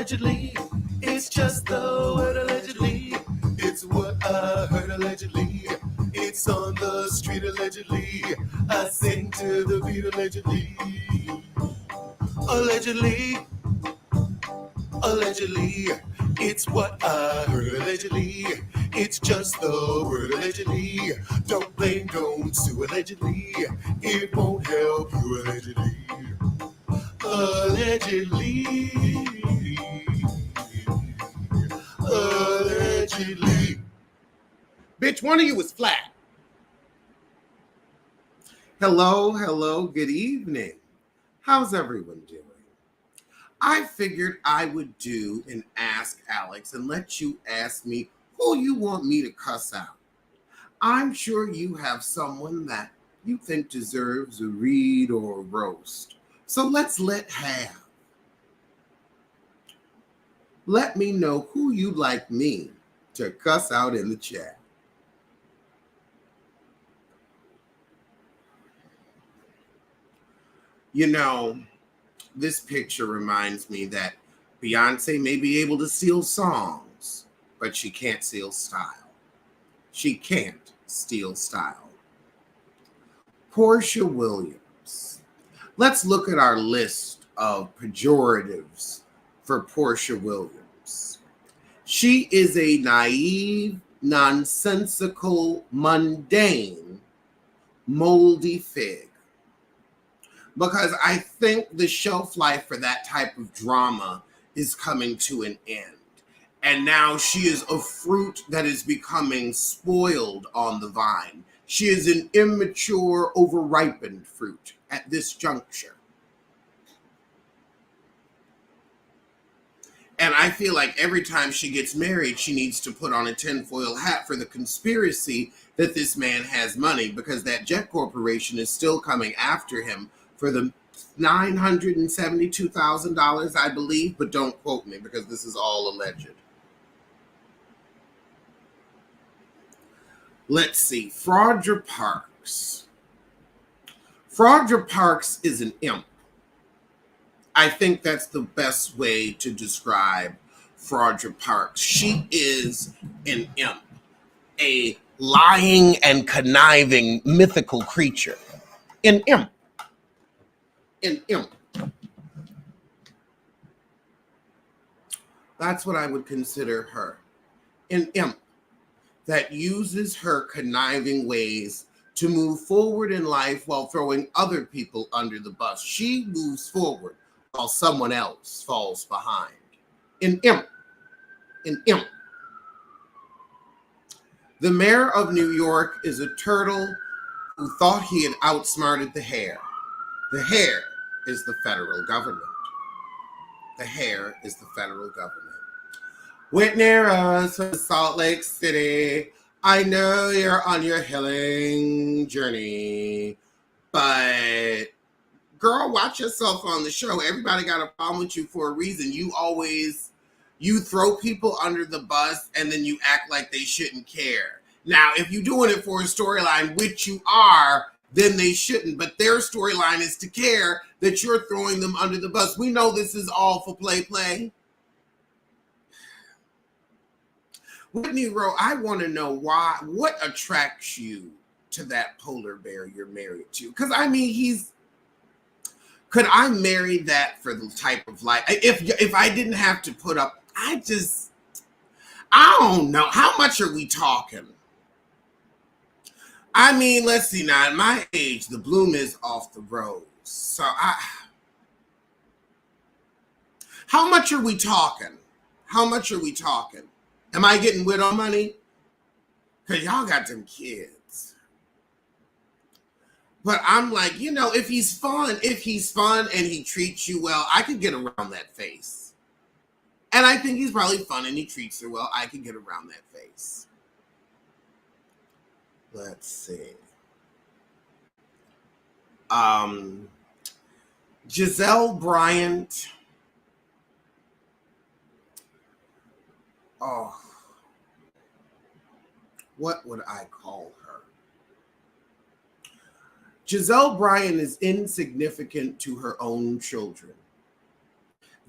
allegedly. It's just the word allegedly. It's what I heard allegedly. It's on the street allegedly. I sing to the beat allegedly. Allegedly. Allegedly. It's what I heard allegedly. It's just the word allegedly. Don't blame, don't sue allegedly. It won't help you allegedly. Allegedly. Allegedly. Bitch, one of you was flat. Hello, good evening. How's everyone doing? I figured I would do an Ask Alex and let you ask me who you want me to cuss out. I'm sure you have someone that you think deserves a read or a roast. So let's have. Let me know who you'd like me to cuss out in the chat. You know, this picture reminds me that Beyonce may be able to steal songs, but she can't steal style. She can't steal style. Porsha Williams. Let's look at our list of pejoratives for Porsha Williams. She is a naive, nonsensical, mundane, moldy fig. Because I think the shelf life for that type of drama is coming to an end. And now she is a fruit that is becoming spoiled on the vine. She is an immature, overripened fruit at this juncture. And I feel like every time she gets married, she needs to put on a tinfoil hat for the conspiracy that this man has money, because that jet corporation is still coming after him for the $972,000, I believe, but don't quote me because this is all alleged. Let's see, Phaedra Parks. Phaedra Parks is an imp. I think that's the best way to describe Phaedra Parks. She is an imp, a lying and conniving mythical creature. An imp. An imp. That's what I would consider her. An imp that uses her conniving ways to move forward in life while throwing other people under the bus. She moves forward while someone else falls behind. An imp. An imp. The mayor of New York is a turtle who thought he had outsmarted the hare. The hare is the federal government. The hare is the federal government. Whitney Rose from Salt Lake City. I know you're on your healing journey, but girl, watch yourself on the show. Everybody got a problem with you for a reason. You throw people under the bus and then you act like they shouldn't care. Now, if you're doing it for a storyline, which you are, then they shouldn't. But their storyline is to care that you're throwing them under the bus. We know this is all for play. Whitney Rose, I want to know what attracts you to that polar bear you're married to? Because I mean, could I marry that for the type of life? If I didn't have to put up, I don't know. How much are we talking? I mean, let's see now. At my age, the bloom is off the rose. So how much are we talking? How much are we talking? Am I getting widow money? Because y'all got them kids. But I'm like, if he's fun and he treats you well, I could get around that face. And I think he's probably fun and he treats her well. I could get around that face. Let's see. Gizelle Bryant. Oh, what would I call her? Gizelle Bryant is insignificant to her own children.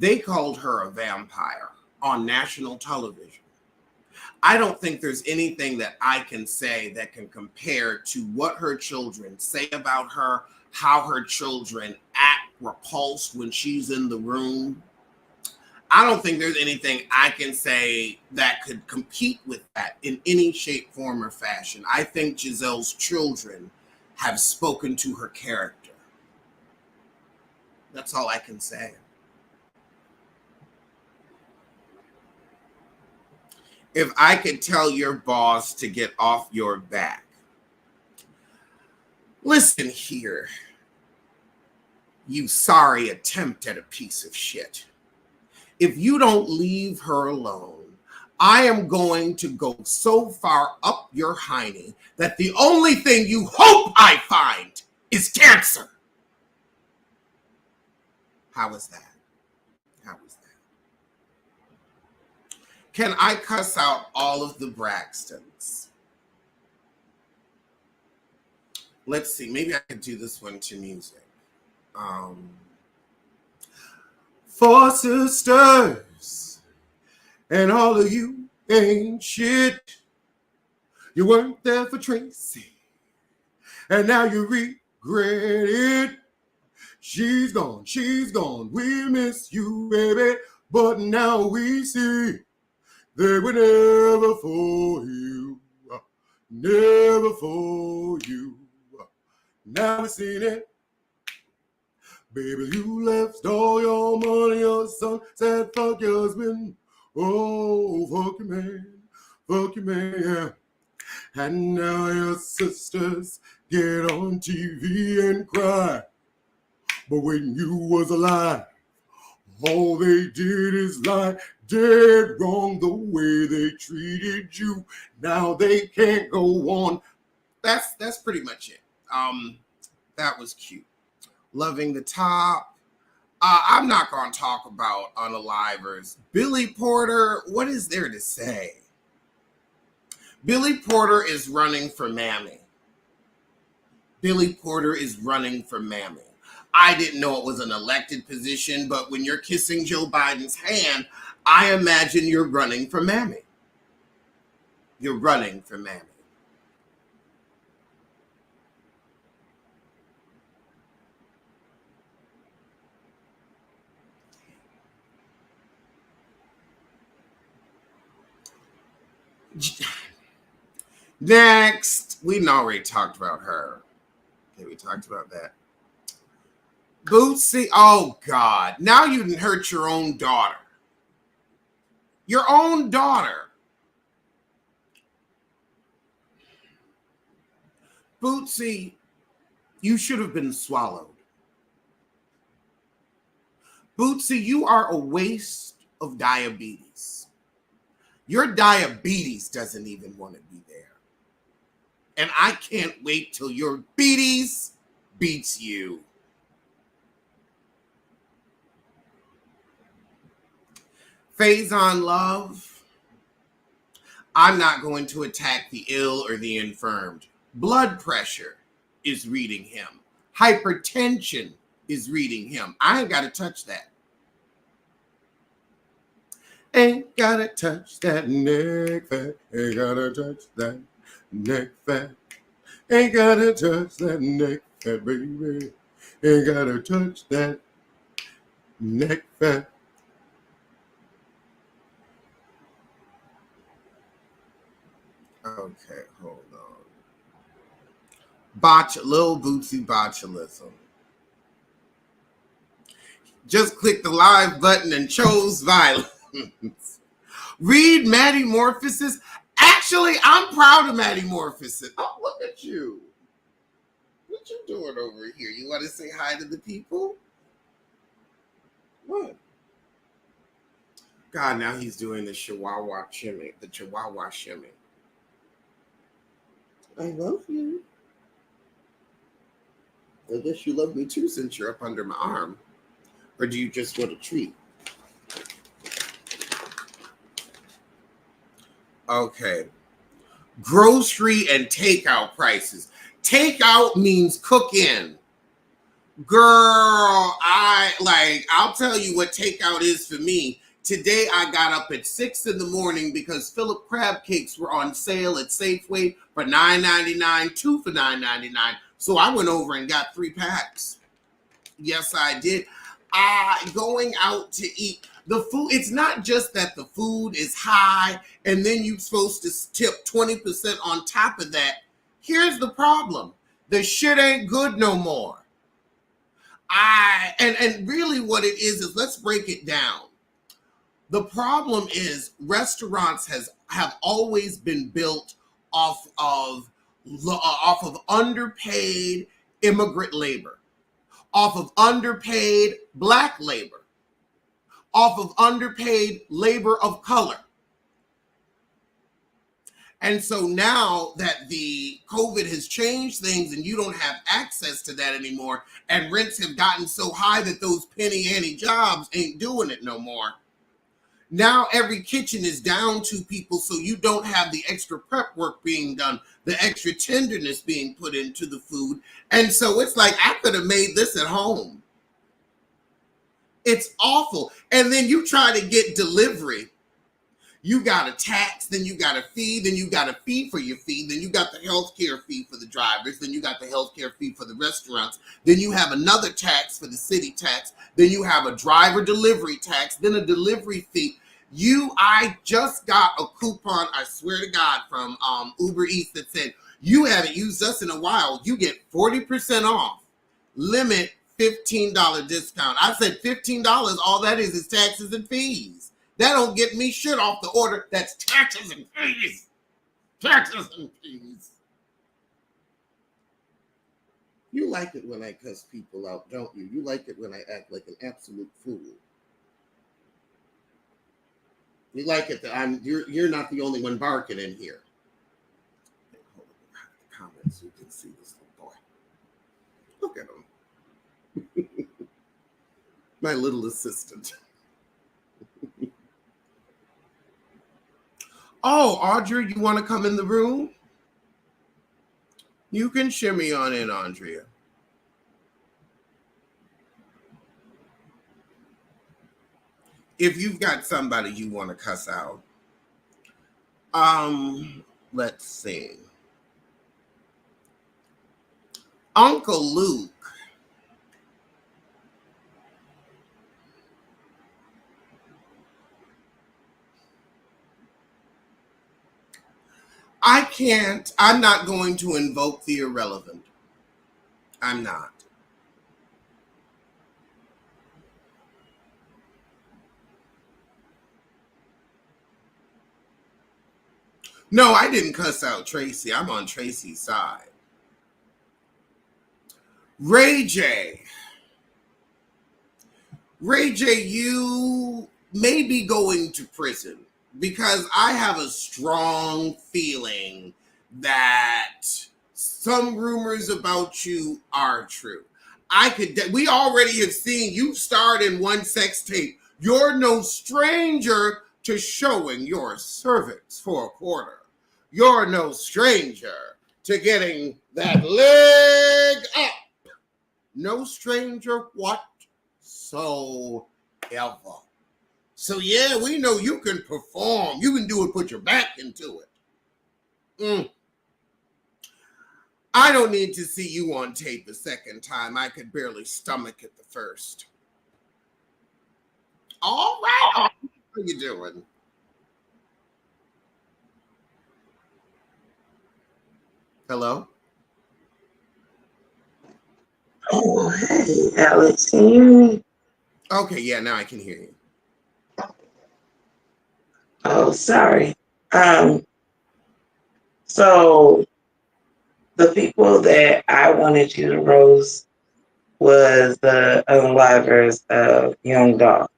They called her a vampire on national television. I don't think there's anything that I can say that can compare to what her children say about her, how her children act repulsed when she's in the room. I don't think there's anything I can say that could compete with that in any shape, form, or fashion. I think Gizelle's children have spoken to her character. That's all I can say. If I could tell your boss to get off your back, listen here, you sorry attempt at a piece of shit. If you don't leave her alone, I am going to go so far up your hiney that the only thing you hope I find is cancer. How is that? How is that? Can I cuss out all of the Braxtons? Let's see. Maybe I could do this one to music. Four sisters, and all of you ain't shit. You weren't there for Tracy, and now you regret it. She's gone, we miss you, baby, but now we see they were never for you, never for you. Now we seen it. Baby, you left all your money, your son said fuck your husband. Oh, fuck you, man, yeah. And now your sisters get on TV and cry. But when you was alive, all they did is lie. Dead wrong the way they treated you. Now they can't go on. That's pretty much it. That was cute. Loving the Top. I'm not going to talk about unalivers. Billy Porter, what is there to say? Billy Porter is running for Mammy. Billy Porter is running for Mammy. I didn't know it was an elected position, but when you're kissing Joe Biden's hand, I imagine you're running for Mammy. You're running for Mammy. Next, we already talked about her. Okay, we talked about that. Boosie, oh God. Now you didn't hurt your own daughter. Your own daughter. Boosie, you should have been swallowed. Boosie, you are a waste of diabetes. Your diabetes doesn't even want to be there. And I can't wait till your beaties beats you. Faison Love, I'm not going to attack the ill or the infirmed. Blood pressure is reading him. Hypertension is reading him. I ain't got to touch that. Ain't got to touch that neck fat. Ain't got to touch that neck fat. Ain't got to touch that neck fat, baby. Ain't got to touch that neck fat. Okay, hold on. Lil Bootsy botulism. Just click the live button and chose violence. Read Maddie Morphosis. Actually, I'm proud of Maddie Morphosis. Oh, look at you. What you doing over here? You want to say hi to the people? What? God, now he's doing the Chihuahua shimmy. The Chihuahua shimmy. I love you. I guess you love me too since you're up under my arm. Or do you just want a treat? Okay. Grocery and takeout prices. Takeout means cook in. Girl, I'll tell you what takeout is for me. Today I got up at 6 in the morning because Philip crab cakes were on sale at Safeway for $9.99, two for $9.99. So I went over and got 3 packs. Yes, I did. Going out to eat. The food, it's not just that the food is high and then you're supposed to tip 20% on top of that. Here's the problem. The shit ain't good no more. And really what it is let's break it down. The problem is restaurants have always been built off of underpaid immigrant labor, off of underpaid Black labor, off of underpaid labor of color. And so now that the COVID has changed things and you don't have access to that anymore, and rents have gotten so high that those penny ante jobs ain't doing it no more. Now every kitchen is down 2 people, so you don't have the extra prep work being done, the extra tenderness being put into the food. And so it's like, I could have made this at home. It's awful. And then you try to get delivery. You got a tax, then you got a fee, then you got a fee for your fee, then you got the healthcare fee for the drivers, then you got the healthcare fee for the restaurants, then you have another tax for the city tax, then you have a driver delivery tax, then a delivery fee. I just got a coupon, I swear to God, from Uber Eats that said, you haven't used us in a while, you get 40% off, limit $15 discount. I said $15, all that is taxes and fees. That don't get me shit off the order. That's taxes and fees. Taxes and fees. You like it when I cuss people out, don't you? You like it when I act like an absolute fool. You like it that you're not the only one barking in here. Hold on, the comments so you can see this little boy. Look at him. My little assistant. Oh, Audrey, you want to come in the room? You can shimmy on in, Andrea. If you've got somebody you want to cuss out. Let's see. Uncle Luke. I'm not going to invoke the irrelevant. I'm not. No, I didn't cuss out Tracy. I'm on Tracy's side. Ray J, you may be going to prison because I have a strong feeling that some rumors about you are true. We already have seen you starred in one sex tape. You're no stranger to showing your cervix for a quarter. You're no stranger to getting that leg up. No stranger whatsoever. So yeah, we know you can perform. You can do it, put your back into it. I don't need to see you on tape the second time. I could barely stomach it the first. All right. How you doing? Hello? Oh, hey, Alex, can you hear me? Okay, yeah, now I can hear you. Oh, sorry. So the people that I wanted you to roast was the unlivers of Young Dolph.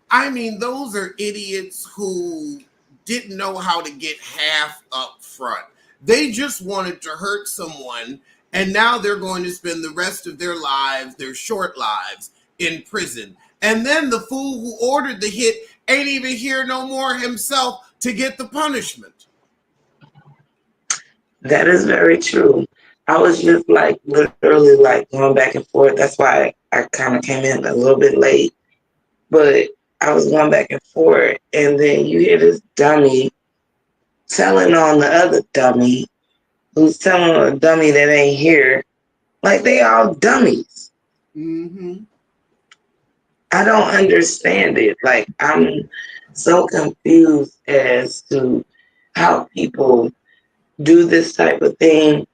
I mean, those are idiots who didn't know how to get half up front. They just wanted to hurt someone, and now they're going to spend the rest of their lives, their short lives, in prison. And then the fool who ordered the hit ain't even here no more himself to get the punishment. That is very true. I was just like literally like going back and forth. That's why I kind of came in a little bit late, but I was going back and forth, and then you hear this dummy telling on the other dummy who's telling on a dummy that ain't here. Like they all dummies. Mm-hmm. I don't understand it. Like I'm so confused as to how people do this type of thing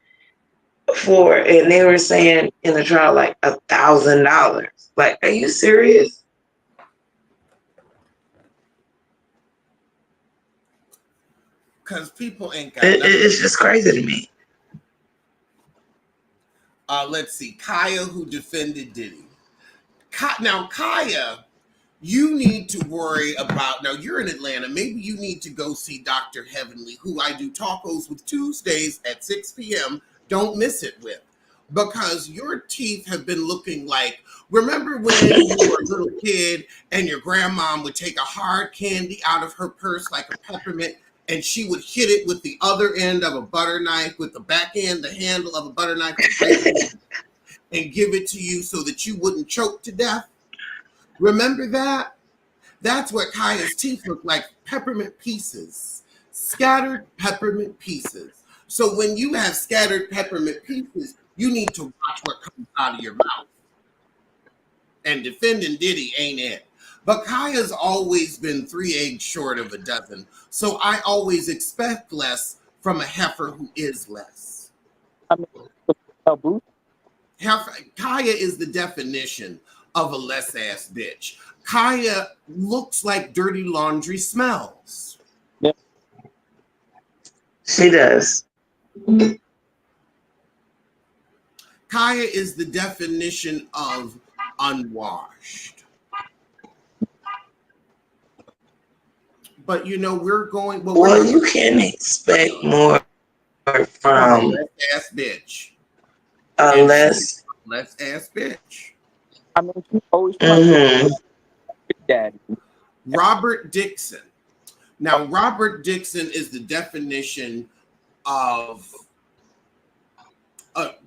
for, and they were saying in the trial like $1,000. Like, are you serious? Because people ain't got nothing. It's just crazy to me. Let's see, Kaya, who defended Diddy. Now, Kaya, you need to worry about, now you're in Atlanta, maybe you need to go see Dr. Heavenly, who I do tacos with Tuesdays at 6 p.m. Don't miss it with. Because your teeth have been looking like, remember when you were a little kid and your grandmom would take a hard candy out of her purse like a peppermint and she would hit it with the other end of a butter knife, with the back end, the handle of a butter knife, and give it to you so that you wouldn't choke to death? Remember that? That's what Kaya's teeth look like, peppermint pieces, scattered peppermint pieces. So when you have scattered peppermint pieces, you need to watch what comes out of your mouth. And defending Diddy ain't it. But Kaya's always been 3 eggs short of a dozen. So I always expect less from a heifer who is less. I mean, Kaya is the definition of a less ass bitch. Kaya looks like dirty laundry smells. Yeah. She does. Kaya is the definition of unwashed. But you know, we're going. Well, you can expect more from a less ass bitch. Less ass bitch. I mean, she's always trying to be daddy. Robyn Dixon. Now, Robyn Dixon is the definition of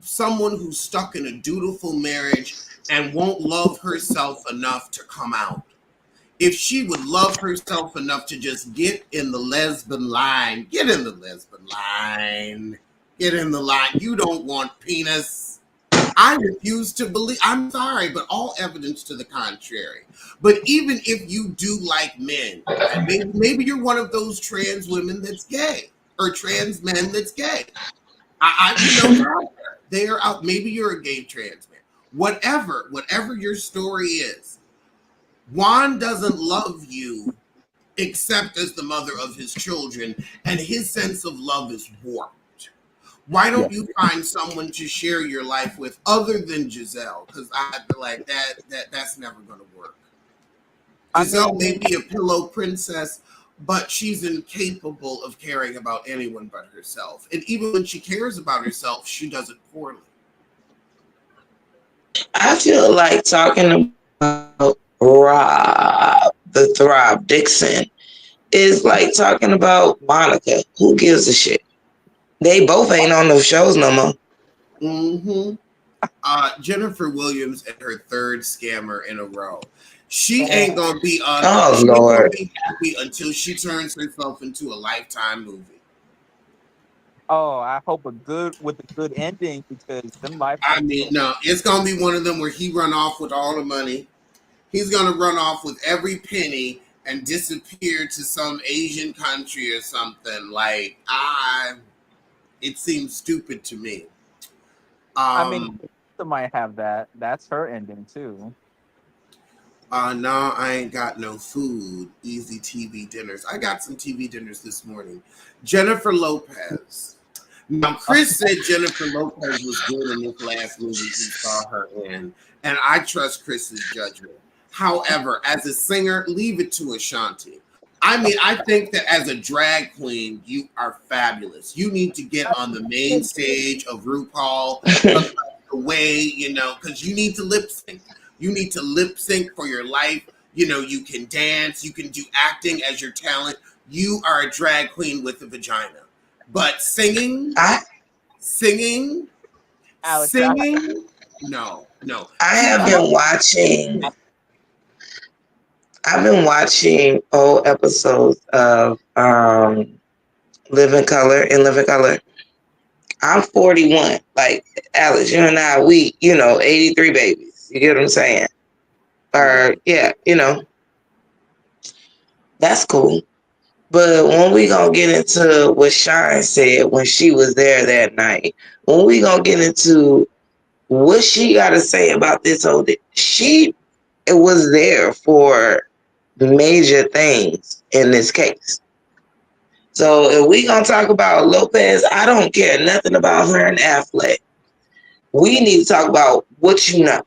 someone who's stuck in a dutiful marriage and won't love herself enough to come out. If she would love herself enough to just get in the lesbian line, get in the lesbian line, get in the line. You don't want penis. I refuse to believe, I'm sorry, but all evidence to the contrary. But even if you do like men, and maybe you're one of those trans women that's gay, or trans men that's gay. They are out. Maybe you're a gay trans man. Whatever your story is, Juan doesn't love you except as the mother of his children, and his sense of love is warped. Why don't you find someone to share your life with other than Gizelle? Because I feel like that's never going to work. Gizelle may be a pillow princess, but she's incapable of caring about anyone but herself. And even when she cares about herself, she does it poorly. I feel like talking about Rob, the Throb Dixon, is like talking about Monica. Who gives a shit? They both ain't on those shows no more. Mm-hmm. Jennifer Williams and her third scammer in a row. She ain't gonna be on. Oh Lord! Be happy until she turns herself into a Lifetime movie. Oh, I hope with a good ending, because them Lifetime. I mean, no, it's gonna be one of them where he run off with all the money. He's gonna run off with every penny and disappear to some Asian country or something. Like, it seems stupid to me. I mean, she might have that. That's her ending too. No, I ain't got no food. Easy TV dinners. I got some TV dinners this morning. Jennifer Lopez. Now, Chris said Jennifer Lopez was good in this last movie he saw her in, and I trust Chris's judgment. However, as a singer, leave it to Ashanti. I mean, I think that as a drag queen, you are fabulous. You need to get on the main stage of RuPaul the way, because you need to lip sync. You need to lip sync for your life. You can dance, you can do acting as your talent. You are a drag queen with a vagina. But singing, Alex, Singing? No. I have been watching. I've been watching old episodes of Living Color and Living Color. I'm 41. Like Alex, you and I, we, 83 babies. You get what I'm saying? Or yeah, that's cool. But when we gonna get into what Shine said when she was there that night, when we gonna get into what she got to say about this whole thing, she was there for major things in this case. So if we gonna talk about Lopez, I don't care nothing about her and Affleck. We need to talk about what you know.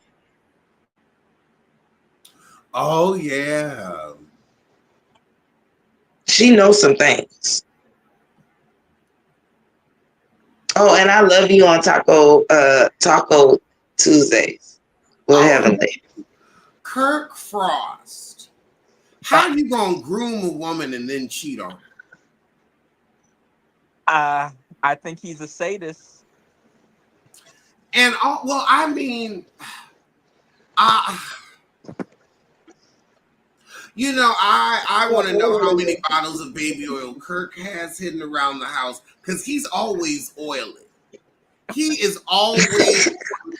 Oh yeah. She knows some things. Oh, and I love you on Taco Tuesdays with Heavenly. Kirk Frost. How you gonna groom a woman and then cheat on her? I think he's a sadist. And well, I mean, I want to know how many bottles of baby oil Kirk has hidden around the house because he's always oily. He is always.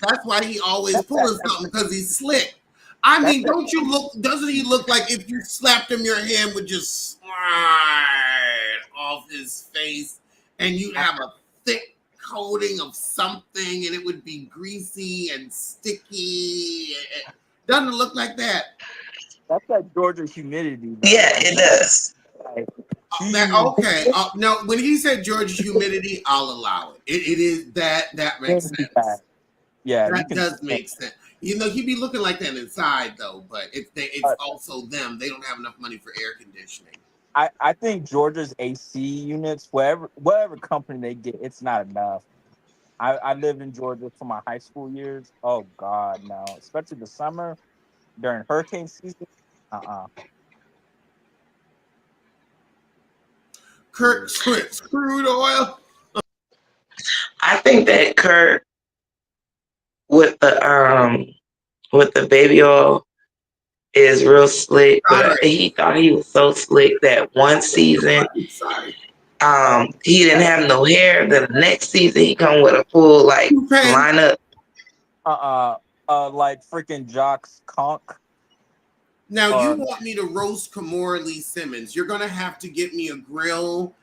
That's why he always pulling something because he's slick. I mean, doesn't he look like if you slapped him, your hand would just slide off his face and you'd have a thick coating of something and it would be greasy and sticky. Doesn't it look like that? That's that Georgia humidity. Bro. Yeah, it does. Okay. No, when he said Georgia humidity, I'll allow it. It is that makes sense. Yeah, that does make sense. He'd be looking like that inside though, but it's also them. They don't have enough money for air conditioning. I think Georgia's AC units, whatever company they get, it's not enough. I lived in Georgia for my high school years. Oh God, no! Especially the summer during hurricane season. Kirk screwed oil. I think that Kirk with the baby oil is real slick, but he thought he was so slick that one season he didn't have no hair. Then the next season he come with a full lineup. Like freaking Jocks Conk. Now you want me to roast Kimora Lee Simmons? You're gonna have to get me a grill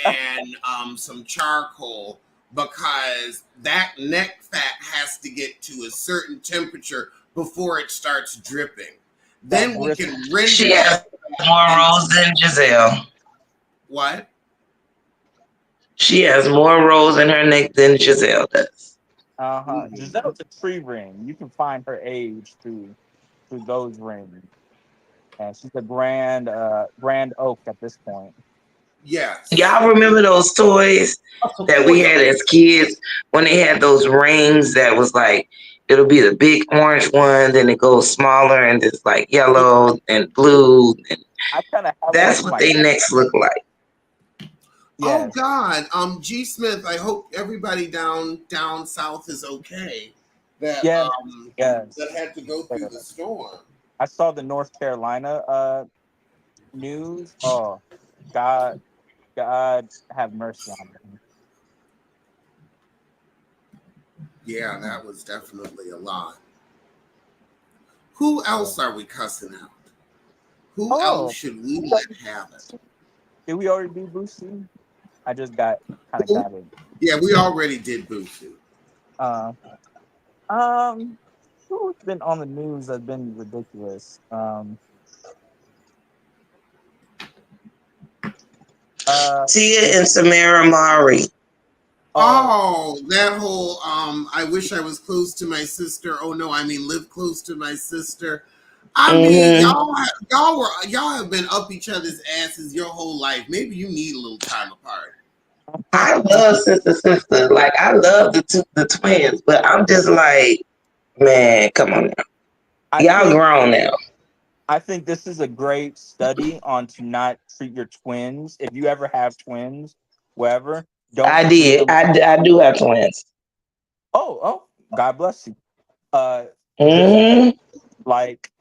and some charcoal because that neck fat has to get to a certain temperature before it starts dripping. Then we can render. She has more rolls than Gizelle. What? She has more rolls in her neck than Gizelle does. Giselle's a tree ring. You can find her age through those rings, and she's a grand oak at this point. Yes. Y'all remember those toys that we had as kids when they had those rings that was like, it'll be the big orange one, then it goes smaller and it's like yellow and blue. And that's what they necks look like. Yes. Oh God, G Smith. I hope everybody down south is okay. That that had to go through the storm. I saw the North Carolina news. Oh God have mercy on them. Yeah, that was definitely a lot. Who else are we cussing out? Who else should we let have it? Did we already do Boosie? I just got it. Yeah, we already did Boosie. Who's been on the news that's been ridiculous? Tia and Tamera Mowry. Oh, that whole I wish I was close to my sister. Oh no, I mean live close to my sister. I mean, y'all have been up each other's asses your whole life. Maybe you need a little time apart. I love sister. Like I love the twins, but I'm just like, man, come on now. Y'all grown now. I think this is a great study on to not treat your twins. If you ever have twins, wherever, don't. I did. I do have twins. Oh, God bless you. This is Mm-hmm. like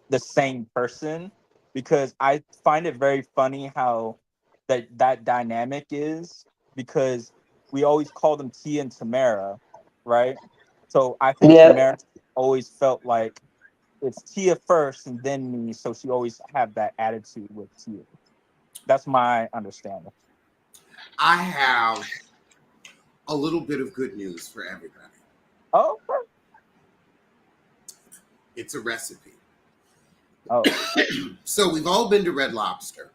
the same person because I find it very funny how that dynamic is because we always call them Tia and Tamera, right? So I think Yep. Tamera always felt like it's Tia first and then me, so she always have that attitude with Tia. That's my understanding. I have a little bit of good news for everybody. Oh, It's a recipe. oh, So we've all been to Red Lobster,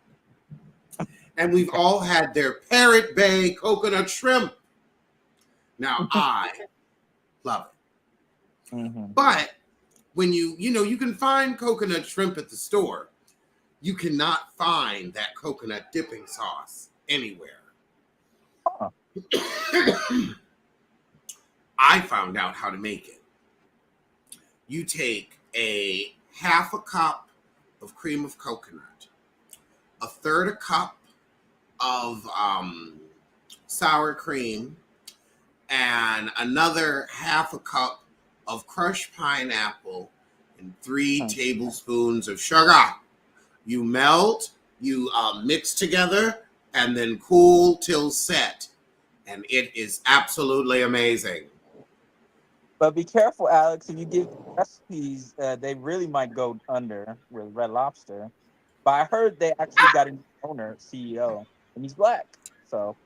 and we've all had their Parrot Bay coconut shrimp. Now I love it, mm-hmm. but when you can find coconut shrimp at the store, you cannot find that coconut dipping sauce anywhere. Huh. I found out how to make it. You take a half a cup of cream of coconut, a third a cup of sour cream, and another half a cup of crushed pineapple, and 3 tablespoons of sugar. You melt, you mix together, and then cool till set. And it is absolutely amazing. But be careful, Alex. If you give recipes, they really might go under with Red Lobster. But I heard they actually got a new owner, CEO, and he's black. So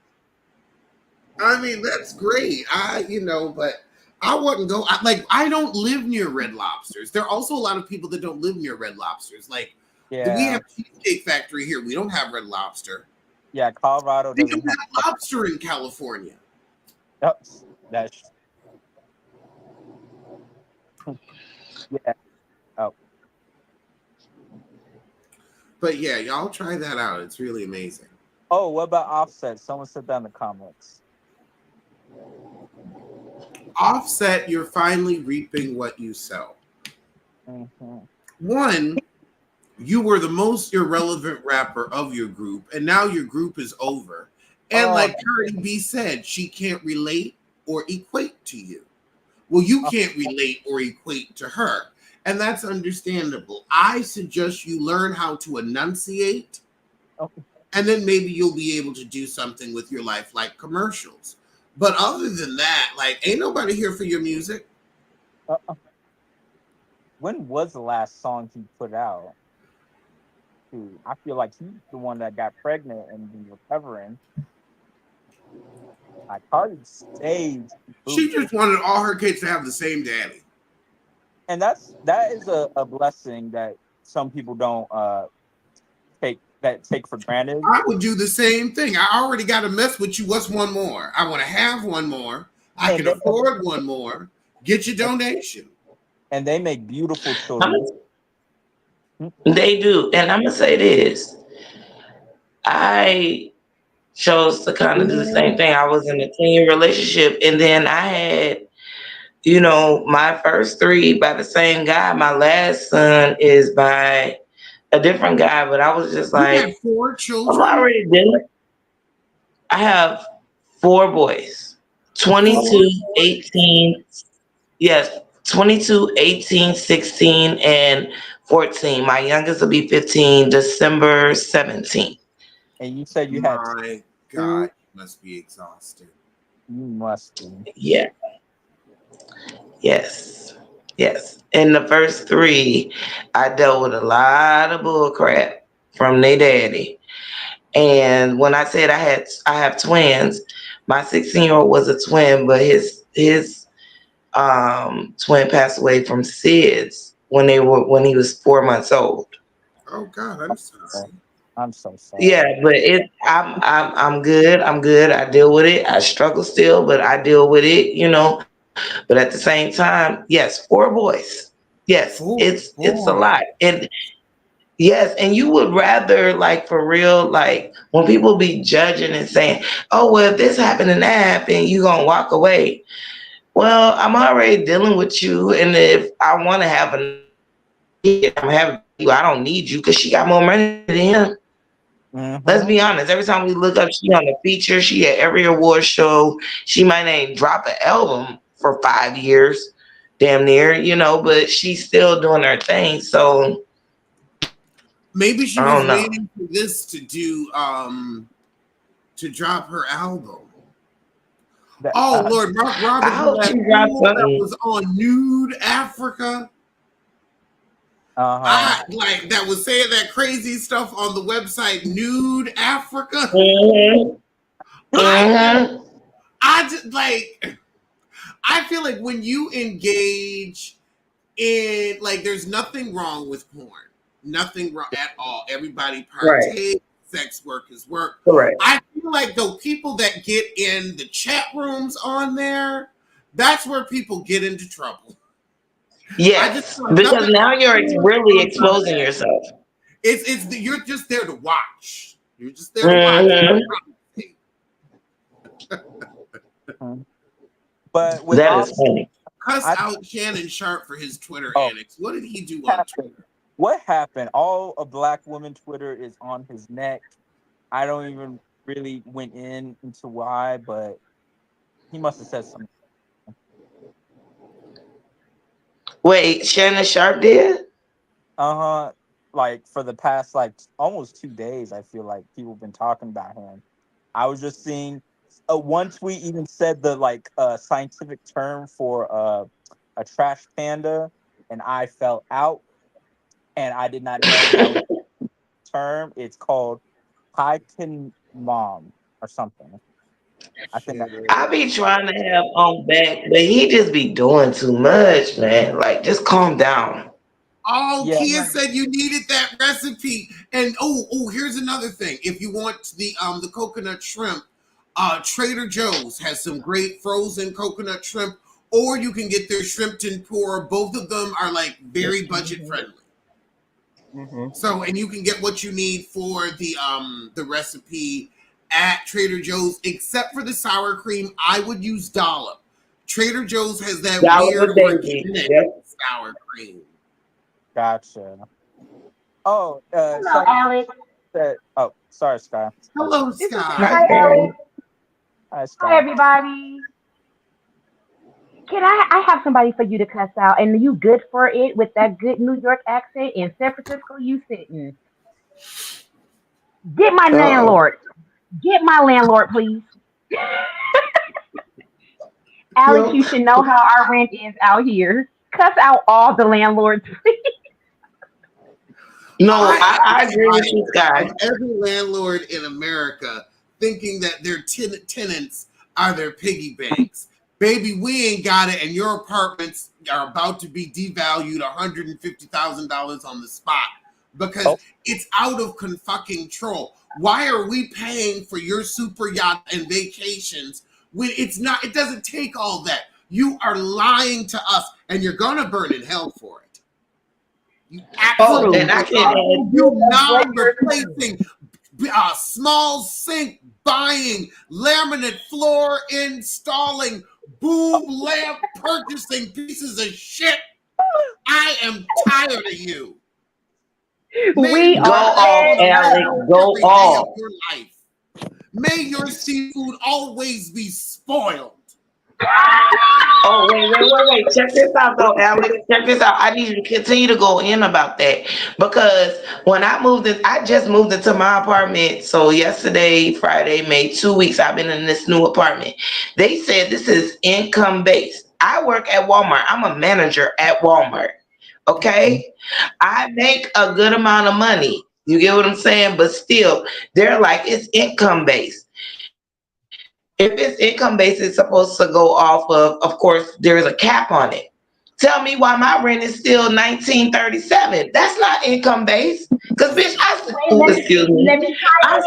I mean, that's great. But I wouldn't go. I don't live near Red Lobsters. There are also a lot of people that don't live near Red Lobsters. Like, we yeah, have Cheesecake Factory here. We don't have Red Lobster. yeah. Colorado They don't doesn't have. have lobster in California. Yep, that's yeah. Oh, But yeah, y'all try that out. It's really amazing. oh. What about Offset? Someone said that in the comments. Offset, you're finally reaping what you sow. Mm-hmm. One, you were the most irrelevant rapper of your group, and now your group is over. And Oh, like Cardi B said, she can't relate or equate to you. Well, you oh, can't relate or equate to her. And that's understandable. I suggest you learn how to enunciate, oh, and then maybe you'll be able to do something with your life like commercials. But other than that, like, ain't nobody here for your music. oh. When was the last song he put out? Dude, I feel like he's the one that got pregnant and been recovering. Like Cardi stayed She booed. just wanted all her kids to have the same daddy. And that is a blessing that some people don't take for granted. I would do the same thing. I already got to mess with you. What's one more? I want to have one more. I And can afford one more. Get your donation. they make beautiful I'm children. They do. And I'm gonna say this. I chose to kind of do the same thing. I was in a 10-year relationship, and then I had, my first three by the same guy. My last son is by a different guy, but I was just You had like, 4 I'm children? already dealing. I have four boys, 4? 22, 18. Yes, 22, 18, 16, and 14. My youngest will be 15, December 17th. And you said you had My two. God, you must be exhausted. You must be. Yeah, yes, yes. In the first three, I dealt with a lot of bull crap from their daddy. And when I said I have twins, my 16-year-old was a twin, but his twin passed away from SIDS when he was 4 months old. Oh God, I'm sorry. I'm so Yeah, sorry. but I'm good. I'm good. I deal with it. I struggle still, but I deal with it. But at the same time, yes, four boys. Yes, 4 it's a lot. boy. And yes, and you would rather, like, for real, like, when people be judging and saying, "Oh, well, if this happened and that happened, you gonna walk away." Well, I'm already dealing with you, and if I want to have another kid, I'm having you. I don't need you because she got more money than him. Let's Mm-hmm. be honest. Every time we look up, she on the feature. She at every award show. She might ain't drop an album for 5 years, damn near, you know, but she's still doing her thing. So maybe she I was don't know. waiting for this to do to drop her album. Oh Lord, Mark I Roberts hope that she drops fool that something. was on Nude Africa. I like that was saying that crazy stuff on the website Nude Africa. Mm-hmm. Mm-hmm. I just like I feel like when you engage in like there's nothing wrong with porn. Nothing wrong at all. Everybody Right. partakes. Sex work is work. Correct. I feel like though people that get in the chat rooms on there, that's where people get into trouble. Yes, because now you're really exposing That. yourself. You're just there to watch. You're just there to watch. Mm-hmm. But with That all is funny. Cuss out Shannon Sharpe for his Twitter antics. What did he do on Twitter? What happened? All a black woman Twitter is on his neck. I don't even really went into why, but he must have said something. Wait, Shannon Sharpe did? Like for the past like almost 2 days, I feel like people have been talking about him. I was just seeing one tweet even said the like scientific term for a trash panda, and I fell out, and I did not know that was the term. It's called mom or something. I think I be trying to have on back, but he just be doing too much, man. Like, just calm down. Oh, Yeah. Kia said you needed that recipe. And here's another thing. If you want the coconut shrimp, Trader Joe's has some great frozen coconut shrimp, or you can get their shrimp tempura. Both of them are like very budget friendly. Mm-hmm. So, and you can get what you need for the recipe at Trader Joe's, except for the sour cream. I would use Dollop. Trader Joe's has that weird organic sour cream. Gotcha. Oh, hello, Alex. Sorry, Sky. Hello, Sky. Hi, Alex. Hi, Sky. Hi, everybody. Can I have somebody for you to cuss out, and you good for it with that good New York accent in San Francisco you sitting? Get my landlord. Get my landlord, please. Alex, you should know how our rent is out here. Cuss out all the landlords, please. No, I agree with you guys. Every landlord in America thinking that their tenants are their piggy banks. Baby, we ain't got it, and your apartments are about to be devalued $150,000 on the spot because it's out of fucking control. Why are we paying for your super yacht and vacations when it's not? It doesn't take all that. You are lying to us, and you're gonna burn in hell for it. You absolutely you're not replacing small sink buying, laminate floor installing, boob lamp purchasing pieces of shit. I am tired of you. We go off, Alex. Go off. Your life. May your seafood always be spoiled. Oh, wait. Check this out, though, Alex. Check this out. I need you to continue to go in about that because when I just moved into my apartment. So yesterday, Friday, made 2 weeks I've been in this new apartment. They said this is income based. I work at Walmart. I'm a manager at Walmart. Okay. I make a good amount of money. You get what I'm saying? But still, they're like, it's income based. If it's income based, it's supposed to go off of course, there is a cap on it. Tell me why my rent is still $19.37. That's not income based. Because bitch, I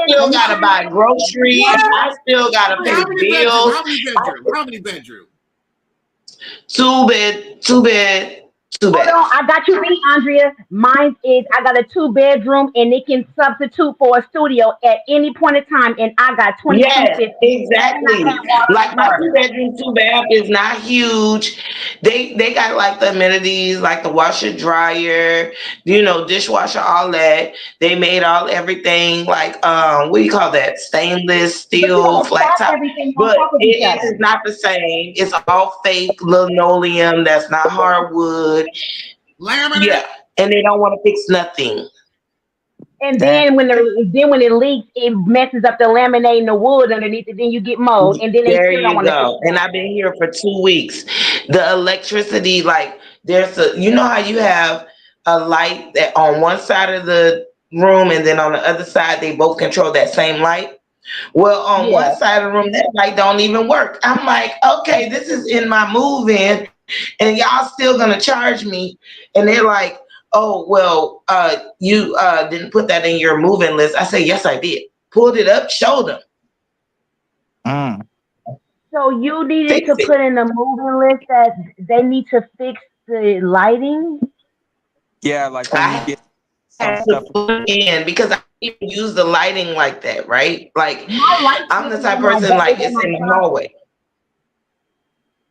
still gotta buy groceries. I still gotta pay bills. How many bedroom? 2 bed. 2 Hold on, baths. I got you beat, Andrea. Mine is I got a 2 bedroom and it can substitute for a studio at any point in time, and I got Yes, 2250, and I exactly. got water and Like my two garbage. bedroom, 2 bath is not huge. They got like the amenities, like the washer, dryer, dishwasher, all that. They made everything like what do you call that? Stainless But you steel gotta flat stack top. everything on But top of each it other. is not the same. It's all fake linoleum. That's not hardwood. Laminate. Yeah, and they don't want to fix nothing. And Damn. when it leaks, it messes up the laminate and the wood underneath it. Then you get mold, and then they There still don't you want to fix go. And I've been here for 2 weeks. The electricity, like you know how you have a light that on one side of the room and then on the other side they both control that same light. Well, it. on one Yeah. side of the room that light don't even work. I'm like, okay, this is in my move in, and y'all still gonna charge me. And they're like, oh well, you didn't put that in your move-in list. I say, yes, I did. Pulled it up, showed them, Mm. So you needed fix to it. put in a moving list that they need to fix the lighting. Yeah, like when you I get some had to stuff. put in because I don't even use the lighting like that, right? Like My light I'm the switches type in of my person like in it's my in the closet. hallway.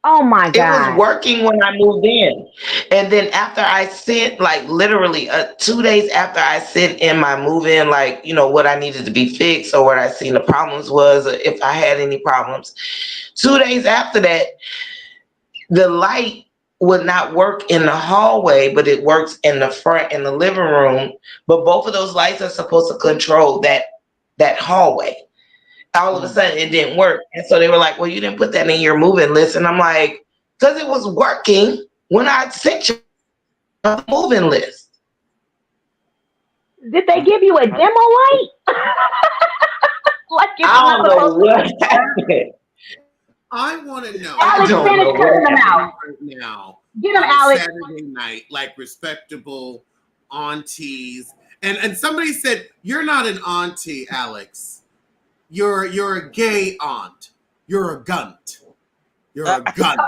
Oh my It was god. working when I moved in. And then after I sent, like literally 2 days after I sent in my move in, like, what I needed to be fixed or what I seen the problems was, or if I had any problems. 2 days after that, the light would not work in the hallway, but it works in the front in the living room. But both of those lights are supposed to control that hallway. All of a Mm. sudden it didn't work. And so they were like, well, you didn't put that in your moving list. And I'm like, because it was working when I sent you a moving list. Did they give you a demo light? Like it's I not don't know supposed to what work? happened. I want to know I Alex, don't what finish know you're what cussing them happened. out. doing right now Get them, on a Alex. Saturday night, like respectable aunties. And somebody said, you're not an auntie, Alex. You're a gay aunt. You're a gunt. You're a gunt.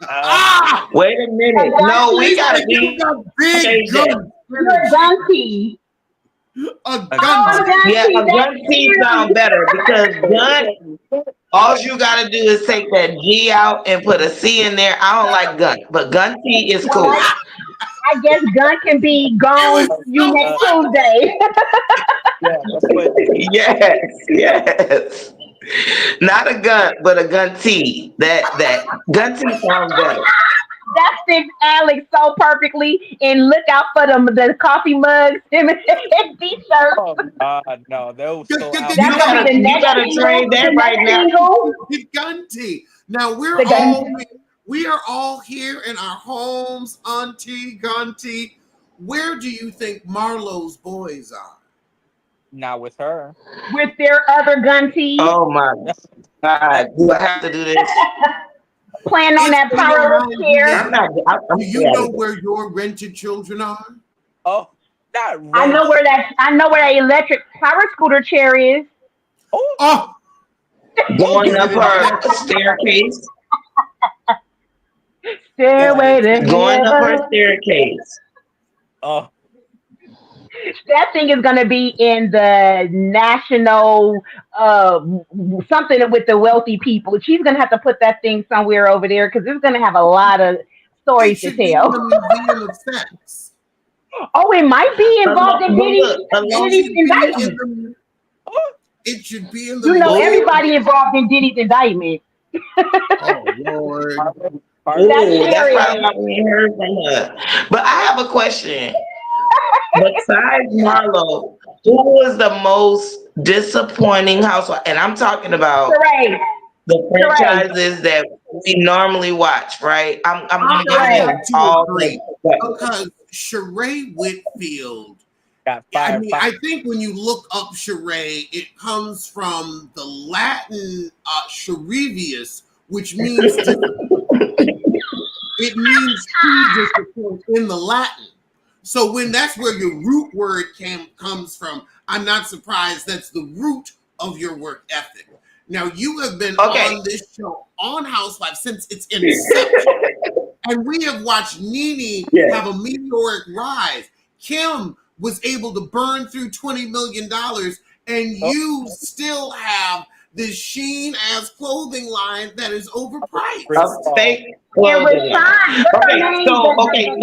Ah! Wait a A minute. No, we She gunty. gotta said you be got big change that. gun You're a energy. gunty. A A Oh, gunty. Yeah, gunty. a That's gun T sound cute. better because gun, all you gotta do is take that G out and put a C in there. I don't like gun, but gun T is Well, cool. I guess gun can be It was gone you so next funny. Tuesday. yeah, that's what. Yes, yes. Not a gun, but a gun T. That gun T sounds better. That fits Alex so perfectly. And look out for the coffee mugs and t-shirts. Oh God, no, they were so out. You That's gonna be gotta the you next gotta single. train that The right next now. single. Big gunty. Now The gun. we are all here in our homes, auntie, gunty. Where do you think Marlo's boys are? Not with her. With their other gun tees, Oh my God. Do I have to do this? playing on It's that for your powerless chair. I'm mind. not I'm Do stay you out know of where your rented children are? Oh, not I rent. know where that electric power scooter chair is. Oh, Oh, it. oh, Going you up didn't know her that? staircase. it's Stairway to Going up her heaven. staircase. oh, That thing is gonna be in the national something with the wealthy people. She's gonna have to put that thing somewhere over there because it's gonna have a lot of It stories to should be in tell. the Museum of Sex. Oh, it might be involved in But look, It Diddy's should be in indictment. the oh. it should be in the You know, Museum ooh, of everybody involved in Diddy's indictment. Oh Lord. Cardi That ooh, that's chair probably is. why we ain't heard from her. But I have a question. Besides Marlo, who was the most disappointing housewife? And I'm talking about Sheree. the Sheree. franchises that we normally watch, right? I'm I, gonna give I them Sheree. have to all agree the because Shereé Whitfield. got I fired. mean, I think when you look up Shereé, it comes from the Latin Sherevius, which means it means to disappoint in the Latin. So when that's where your root word comes from, I'm not surprised that's the root of your work ethic. Now you have been Okay. on this show on Housewives since its inception. And we have watched Nene have a meteoric rise. Kim was able to burn through $20 million, and you still have this Shein-ass clothing line that is overpriced. Fake clothing.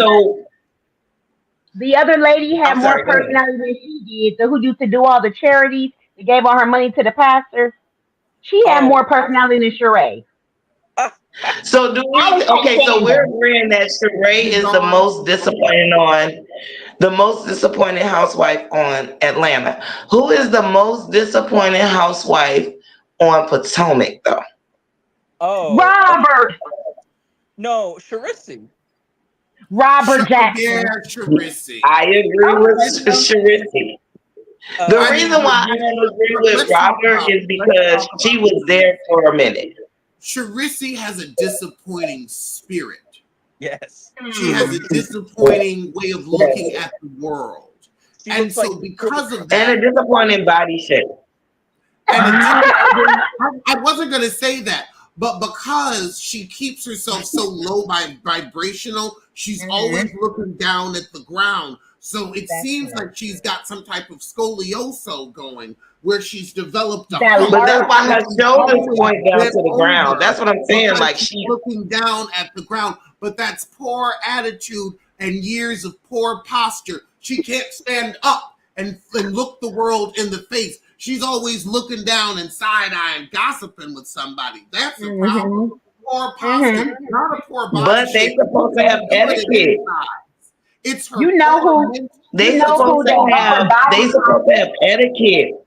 So the other lady had more personality than she did. So who used to do all the charities? They gave all her money to the pastors. She had more personality than Shereé. So do we? Okay, so we're agreeing that Shereé is the most disappointing housewife on Atlanta. Who is the most disappointing housewife on Potomac, though? Oh, Robert. No, Shereé. Robert Jackson. Yeah, Shereé. I agree with Shereé. The reason why I don't agree with Robert is because she was there for a minute. Shereé has a disappointing spirit. Yes. She has a disappointing way of looking at the world. And so because of that. And a disappointing body shape. I wasn't going to say that, but because she keeps herself so low vibrational, she's always looking down at the ground. So it seems like she's got some type of scoliosis going, where she's developed a but that's why her shoulders point down to the ground. That's what I'm saying. Like she's looking down at the ground, but that's poor attitude and years of poor posture. She can't stand up and look the world in the face. She's always looking down and side-eyeing, gossiping with somebody. That's a problem. Poor posture, not a poor body. But they supposed to have etiquette. It's her. You know who they supposed to have. They supposed to have etiquette.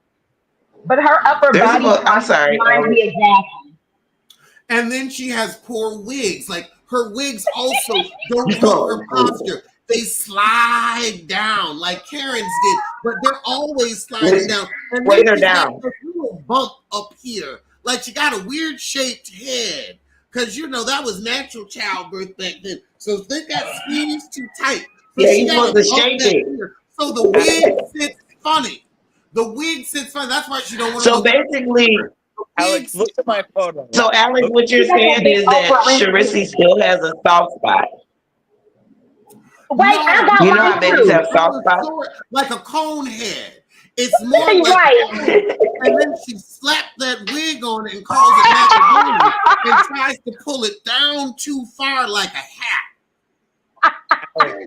But her upper body. I'm sorry. Exactly. And then she has poor wigs. Like her wigs also don't help her posture. They slide down like Karen's did, but they're always sliding down. And weight her down. A little bump up here, like she got a weird shaped head, because that was natural childbirth back then. So they got squeezed too tight. So yeah, you're supposed to shape it. Here. So the wig sits funny. That's why she don't want to. So basically, Alex, look at my photo. So Alex, what you're saying is that Shereé still has a soft spot. Wait, I got you know how babies have soft spots? Like a cone head. It's more like right. And then she slapped that wig on it and calls it macaroni and tries to pull it down too far like a hat.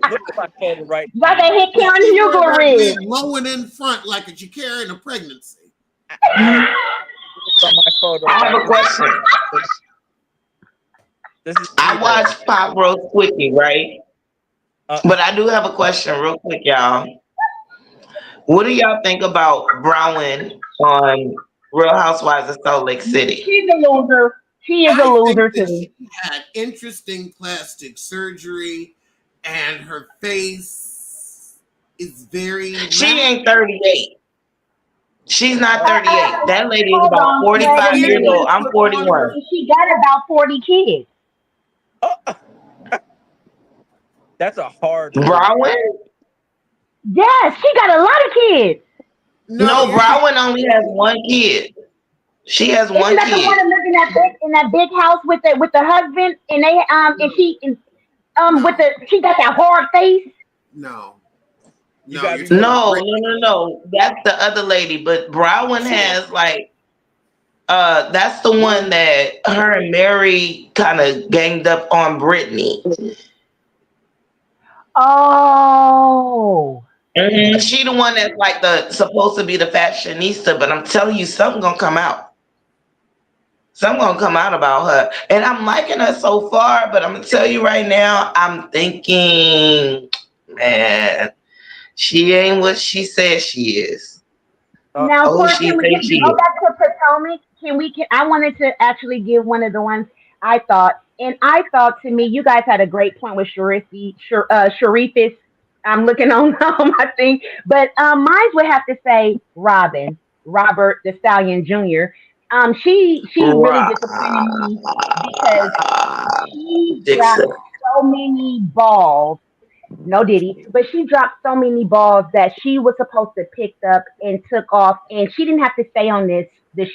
Look at my photo right now. Like a hit Karen Hugo rig. Low and in front like you're carrying a pregnancy. On my photo. I have a question. I watched Pop Roast Quickie, right? But I do have a question real quick, y'all. What do y'all think about Brown on Real Housewives of Salt Lake City? She's a loser. She is a loser too. She had interesting plastic surgery, and her face is very. She ain't 38. She's not 38. That lady is about 45 years old. I'm 41. She got about 40 kids. That's a hard. Brown? Yes, she got a lot of kids. No, Brown only has one kid. She has one kid. The one living in that big house with the husband, and they and she she got that hard face. No. That's the other lady, but Brown has that's the one that her and Mary kind of ganged up on Brittany. Oh. Mm-hmm. She the one that's supposed to be the fashionista, but I'm telling you, something gonna come out. Something gonna come out about her, and I'm liking her so far. But I'm gonna tell you right now, I'm thinking, man, she ain't what she says she is. Now, can we go back to Potomac? I wanted to actually give one of the ones I thought, and I thought to me, you guys had a great point with Shereé. I'm looking on my thing, but mine would have to say Robert the Stallion Jr. She really disappointed me because she dropped so many balls. No Diddy, but she dropped so many balls that she was supposed to pick up and took off, and she didn't have to stay on this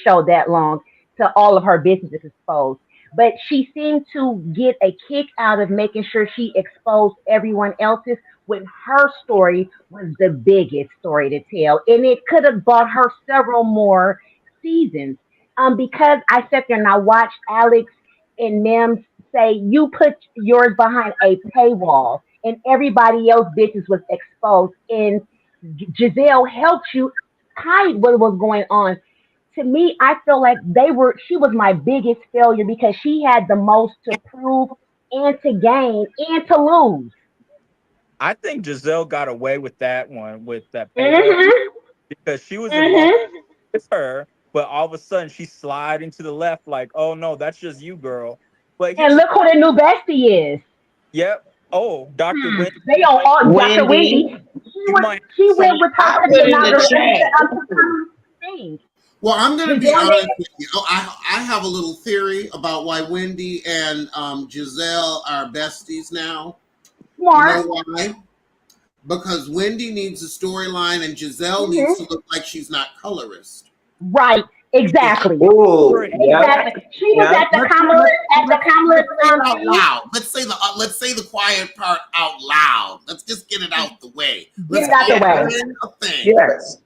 show that long till all of her business is exposed. but she seemed to get a kick out of making sure she exposed everyone else's when her story was the biggest story to tell. And it could have bought her several more seasons. Because I sat there and I watched Alex and them say, you put yours behind a paywall and everybody else bitches was exposed. And Giselle helped you hide what was going on. To me, I feel like she was my biggest failure because she had the most to prove and to gain and to lose. I think Giselle got away with that one with that paywall Hmm. because she was in love Hmm. with her, but all of a sudden she sliding to the left like, oh no, that's just you, girl. But And here's the look who the new bestie is. yep. Oh, Dr. Hmm. Wendy, They are all Dr. Wendy. Wendy, you might have She went some with her I to the put in the inauguration chat. to thing. Well, I'm going to be Giselle honest made with you. Oh, I have a little theory about why Wendy and Giselle are besties now. You smart. know why? Because Wendy needs a storyline and Giselle needs to Hmm. look like she's not colorist. Right. Exactly. Oh, yep, Exactly. She was yep. at the Kamala Let's say it out thing. loud. Let's say the quiet part out loud. Let's just get it out the way. Get Let's it out the call way. it a thing. Yes.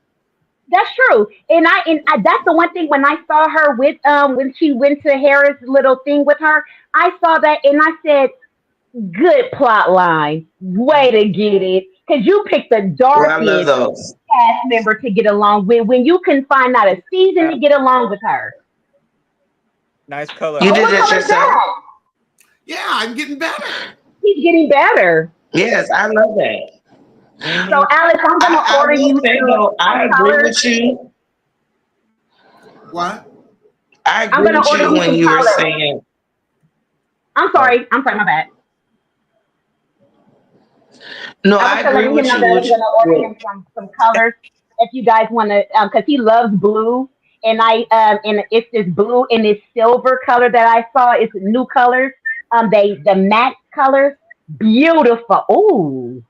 That's true. And I that's the one thing when I saw her with when she went to Harris' little thing with her, I saw that and I said, good plot line. Way to get it. Because you picked the Well, I love darkest those. cast member to get along with when you can find out a season to get along with her. nice color. You Oh, did what it color is yourself? that? Yeah, I'm getting better. He's getting better. Yes, I love that. So Alex, I'm gonna I order will you say though, some I agree colors. with you. What? I I'm agree gonna with order you you when some you were colors. saying, I'm Oh, sorry. I'm sorry, my bad. no, I was I agree letting him with know you. that I'm Which, gonna order him some colors if you guys want to, because he loves blue, and it's this blue and this silver color that I saw. It's new colors. The matte colors, beautiful. Ooh,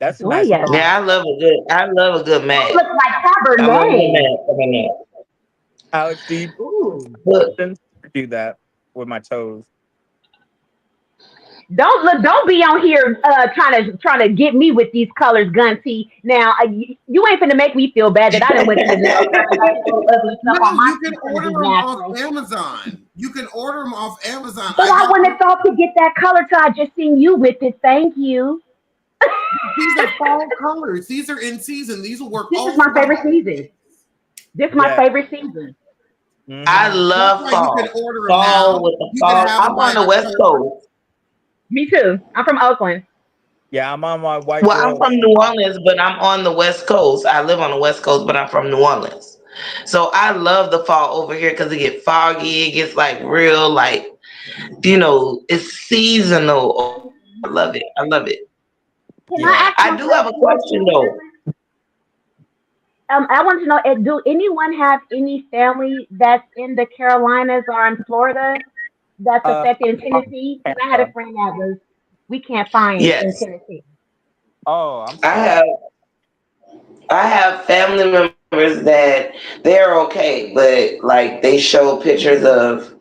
that's a nice color. Goya. yeah, I love a good That match. looks like I love a good Cabernet. match coming in. Alex, do you Ooh. But do that with my toes? Don't be on here trying to get me with these colors, Gunty. Now you ain't finna make me feel bad that I done went to the nail shop and got this little ugly stuff on No, my you can feet finna order be them off natural. Amazon. You can order them off Amazon. But I I got wouldn't have thought to get that color till I just seen you with it. Thank you. these are fall colors. These are in season. These will work This is all my throughout favorite the season. holidays. This is my Yeah. favorite season. I Hmm. That's love why you can fall. order them now. Fall with the You can fall. have I'm them by on the West October. Coast. Me too. I'm from Oakland. Yeah, I'm on my white Well, I'm girl. from New Orleans, but I'm on the West Coast. I live on the West Coast, but I'm from New Orleans. So I love the fall over here because it gets foggy. It gets like real, like, it's seasonal. I love it. I love it. Can I Yeah. ask I one do have a question real question quick? though. I want to know, do anyone have any family that's in the Carolinas or in Florida that's Uh, affected in Tennessee? Because I had a Tampa. friend that was we can't find in Yes, Tennessee. Oh, I'm I sorry. have. I have family members that they're okay, but like they show pictures of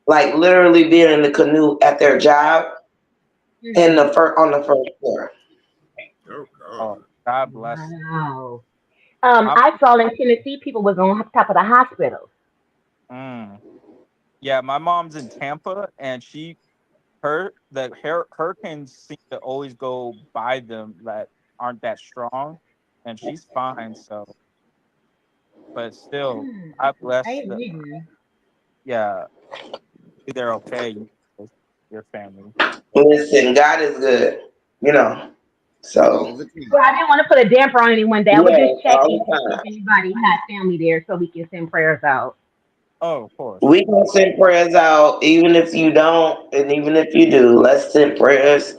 like literally being in the canoe at their job in Hmm. the on the first floor. Oh Oh, God. God bless. Wow. I'm, I saw in Tennessee people was on top of the hospitals. mm. Yeah, my mom's in Tampa, and the hurricanes seem to always go by them that aren't that strong, and she's fine. So, but still, Hmm. God bless the. Amen. Yeah, they're okay. Your family. Listen, God is good, you know. So All the Well, I time. didn't want to put a damper on anyone day. I was yeah, just checking all to the see if time. anybody had family there so we can send prayers out. Oh, of course. We can send prayers out, even if you don't, and even if you do. Let's send prayers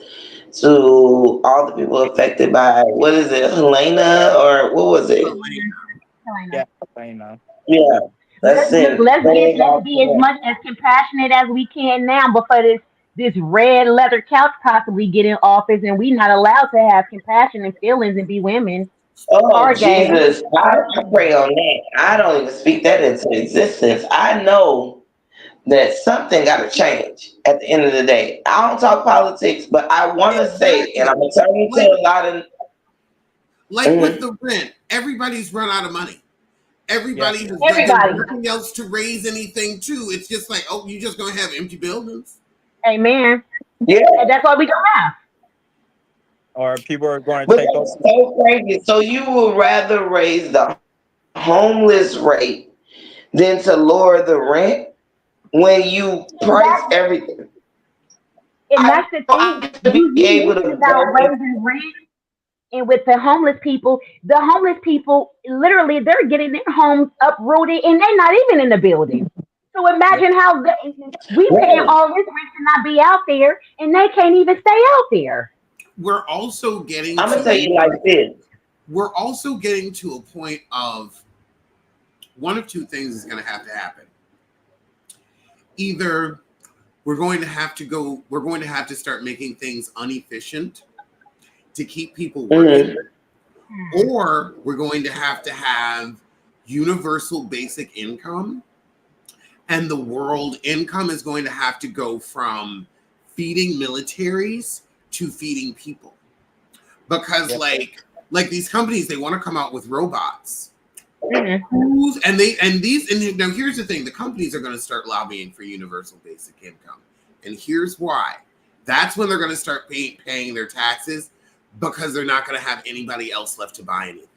to all the people affected by what is it, Helena, or what was it? Yeah, Helena. I know. Yeah, let's Look, send prayers let's out to be as them. much as compassionate as we can now before this red leather couch possibly get in office and we not allowed to have compassion and feelings and be women. Oh Hard game. Jesus, I pray on that. I don't even speak that into existence. I know that something got to change at the end of the day. I don't talk politics, but I want to say, and Exactly. I'm turning to Like, a lot of. with the rent, everybody's run out of money. Yeah. Everybody has done. There's Everybody. nothing else to raise anything to. It's just like, oh, you just gonna have empty buildings. Amen. Yeah, And that's what we gonna have. Or people are going to but take over. that's so crazy. So you would rather raise the homeless rate than to lower the rent when you price Exactly. everything. And I that's the I thing. could be You able mentioned to about go and raising rent, and with the homeless people, literally, they're getting their homes uprooted, and they're not even in the building. So Yep. imagine how we paying right. all this rent to not be out there, and they can't even stay out there. We're also getting I'm gonna tell to you like this. we're also getting to a point of one of two things is going to have to happen. Either we're going to have to start making things inefficient to keep people working, Mhm. or we're going to have universal basic income, and the world income is going to have to go from feeding militaries to feeding people, because Yep. like these companies, they want to come out with robots. Mm-hmm. And now here's the thing: the companies are going to start lobbying for universal basic income, and here's why. That's when they're going to start paying their taxes, because they're not going to have anybody else left to buy anything.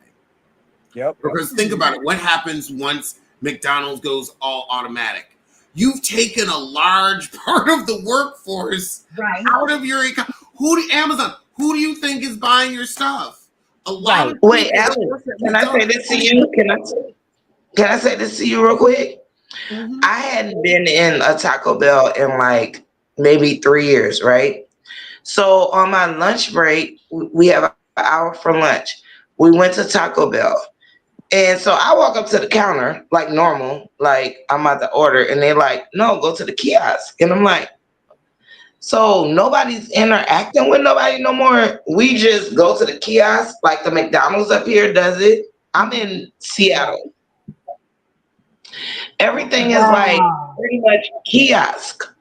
Yep. Because think about it: what happens once McDonald's goes all automatic? You've taken a large part of the workforce Right. out of your economy. Amazon? Who do you think is buying your stuff? A lot Right. of Wait, people that Alex, work at can I say McDonald's. this to you? Can I say this to you real quick? Mhm. I hadn't been in a Taco Bell in like maybe 3 years, right? So on my lunch break, we have an hour for lunch. We went to Taco Bell. And so I walk up to the counter like normal, like I'm at the order, and they're like, no, go to the kiosk. And I'm like, so nobody's interacting with nobody no more. We just go to the kiosk like the McDonald's up here does it. I'm in Seattle. Everything is like Wow. pretty much kiosk.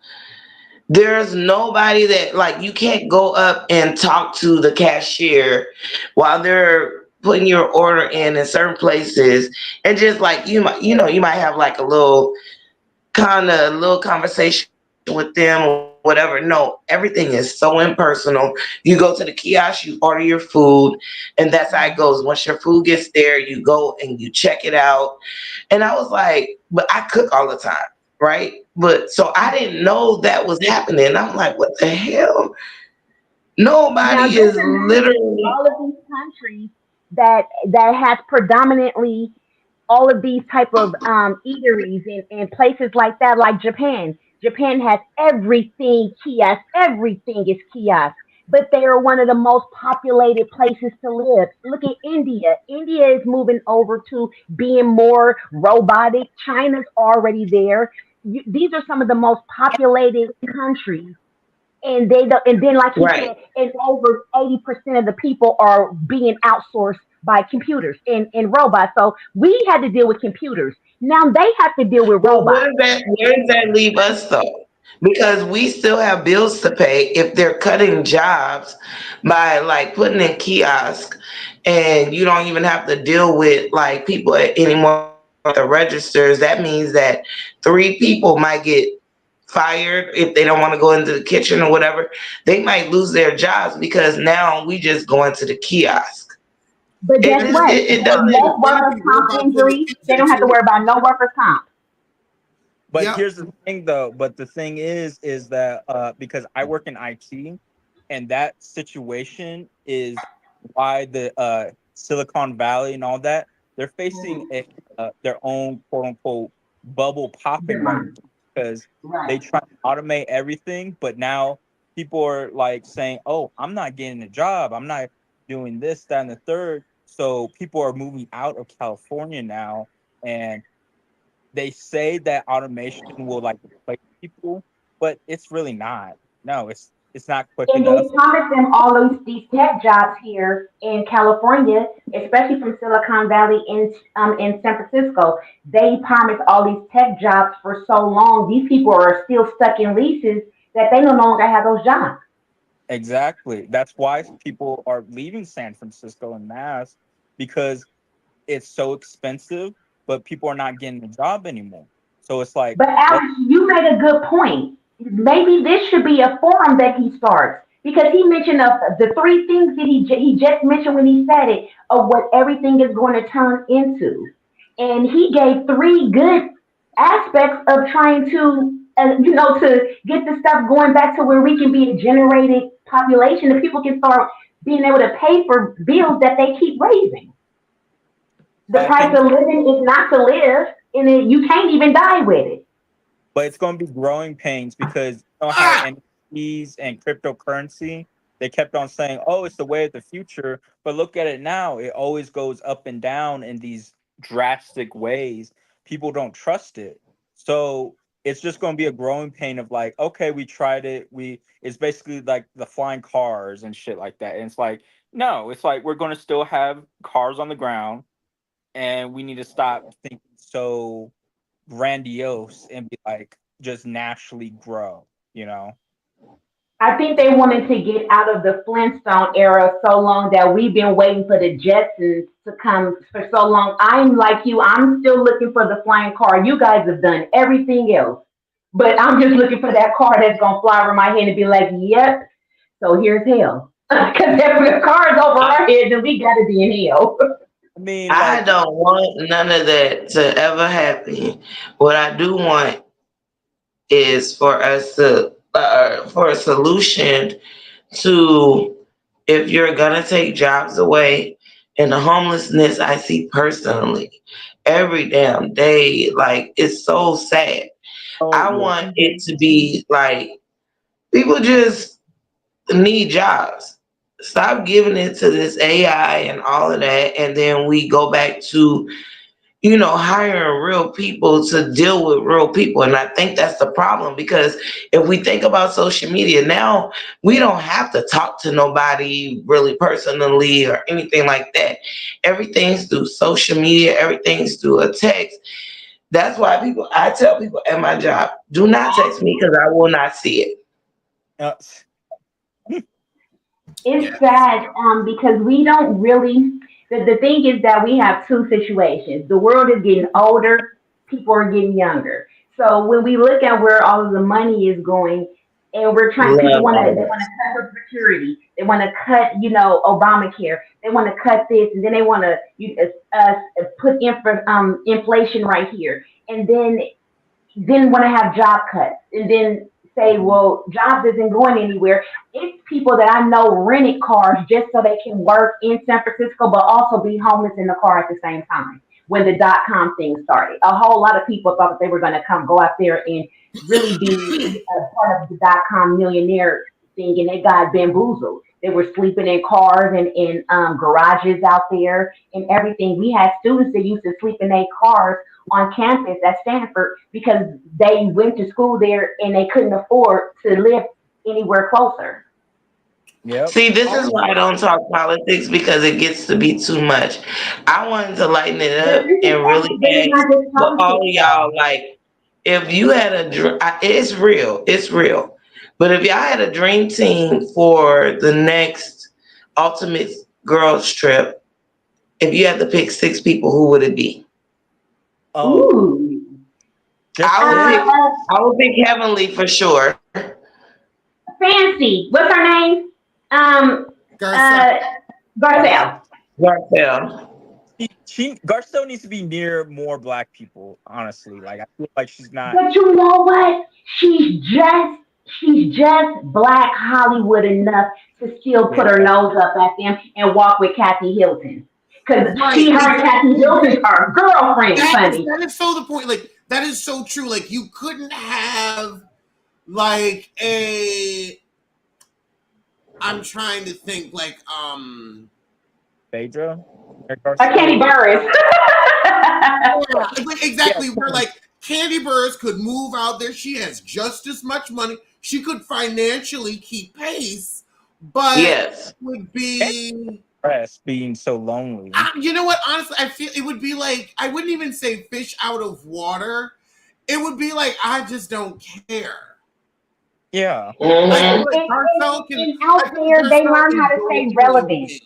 There's nobody that like you can't go up and talk to the cashier while they're putting your order in certain places, and just like you might have like a little conversation with them or whatever. No, everything is so impersonal. You go to the kiosk, you order your food, and that's how it goes. Once your food gets there, you go and you check it out. And I was like, but I cook all the time, right? But so I didn't know that was happening. I'm like, what the hell? Now Nobody just is imagine literally all of these countries that has predominantly all of these type of eateries and places like that, like Japan. Japan has everything kiosk. Everything is kiosk. But they are one of the most populated places to live. Look at India. India is moving over to being more robotic. China's already there. These are some of the most populated countries, and they don't, and then like he right. said, and over 80% of the people are being outsourced by computers and robots. So we had to deal with computers. Now they have to deal with But robots. where does that leave us though? Because we still have bills to pay if they're cutting jobs by like putting in kiosk, and you don't even have to deal with like people anymore at the registers. That means that 3 people might get fired if they don't want to go into the kitchen or whatever. They might lose their jobs because now we just go into the kiosk. But It guess And just here's what? the it thing There's about it: doesn't. there's less going to workers' be comp robots in the injuries. They kitchen don't have to too. worry about no workers' comp. But Yep. here's the thing, though. But the thing is that because I work in IT, and that situation is why the Silicon Valley and all that, they're facing their own quote unquote bubble popping right now, because they Right. try to automate everything, but now people are like saying, "Oh, I'm not getting a job. I'm not doing this, that, and the third." So people are moving out of California now, and they say that automation will like replace people, but it's really not. No, It's not quick And enough. they promised them all these tech jobs here in California, especially from Silicon Valley in San Francisco. They promised all these tech jobs for so long. These people are still stuck in leases that they no longer have those jobs. Exactly. That's why people are leaving San Francisco en masse because it's so expensive, but people are not getting a job anymore. So it's like, But let Alex, you made a good point. Maybe this should be a forum that he starts because he mentioned of the three things that he just mentioned when he said it of what everything is going to turn into, and he gave three good aspects of trying to to get the stuff going back to where we can be a generated population and people can start being able to pay for bills that they keep raising. The I price think, of living is not to live, and you can't even die with it. but it's going to be growing pains because you know how Ah, NFTs and cryptocurrency, they kept on saying, oh, it's the way of the future. But look at it now. It always goes up and down in these drastic ways. People don't trust it. So it's just going to be a growing pain of like, okay, we tried it. It's basically like the flying cars and shit like that. And it's like, no, it's like we're going to still have cars on the ground and we need to stop thinking so grandiose and be like just naturally grow, you know? I think they wanted to get out of the Flintstone era so long that we've been waiting for the Jetsons to come for so long. I'm like you, I'm still looking for the flying car. You guys have done everything else. But I'm just looking for that car that's gonna fly over my head and be like, yep, so here's hell. Because if the car is over our head, then we gotta be in hell. I mean, I like, don't want none of that to ever happen. What I do want is for us to for a solution to, if you're gonna take jobs away, and the homelessness I see personally every damn day, like it's so sad. oh I yeah. want it to be like people just need jobs. Stop giving it to this AI and all of that, and then we go back to hiring real people to deal with real people. And I think that's the problem because if we think about social media now, we don't have to talk to nobody really personally or anything like that. Everything's through social media, everything's through a text. That's why I tell people at my job, do not text me because I will not see it. Uh, It's yes. sad because we don't really. The thing is that we have two situations. The world is getting older, people are getting younger. So when we look at where all of the money is going, and we're trying, people Love want to all they want this. to cut Social security, they want to cut Obamacare, they want to cut this, and then they want to put inflation right here, and then want to have job cuts and then say, well, jobs isn't going anywhere. It's people that I know rented cars just so they can work in San Francisco, but also be homeless in the car at the same time. When the .com thing started, a whole lot of people thought that they were going to go out there and really be a part of the .com millionaire thing, and they got bamboozled. They were sleeping in cars and in garages out there and everything. We had students that used to sleep in their cars on campus at Stanford because they went to school there and they couldn't afford to live anywhere closer. yep. See, this is Oh why I my. don't talk politics because it gets to be too much. I wanted to lighten it But up this is and really really ask not just for all politics, of y'all, though. like, if you had it's real, it's real. But if y'all had a dream team for the next ultimate girls trip, if you had to pick six people, who would it be? Oh, Ooh. just I would six. pick, Uh, I would pick Heavenly for sure. Fancy. What's her name? Um, Garcelle. uh, Garcelle. Garcelle. Garcelle. She Garcelle needs to be near more black people. Honestly, like I feel like she's not. But you know what? She's just black Hollywood enough to still put her Yeah. nose up at them and walk with Kathy Hilton. Cause Right. her and Kathy Hilton are girlfriends, That is honey. that is so the point. Like that is so true. Like you couldn't have like a. I'm trying to think Phaedra. A Kenny Garcelle. Burris. yeah, like Yeah. exactly where like Candy Burrs could move out there. She has just as much money. She could financially keep pace, but Yes. it would be being so lonely. you know what? Honestly, I feel it would be like, I wouldn't even say fish out of water. It would be like, I just don't care. Yeah. I feel Mhm. like Garcelle can. And out I feel like there, they Garcelle learn can how to go stay through a relevant. week.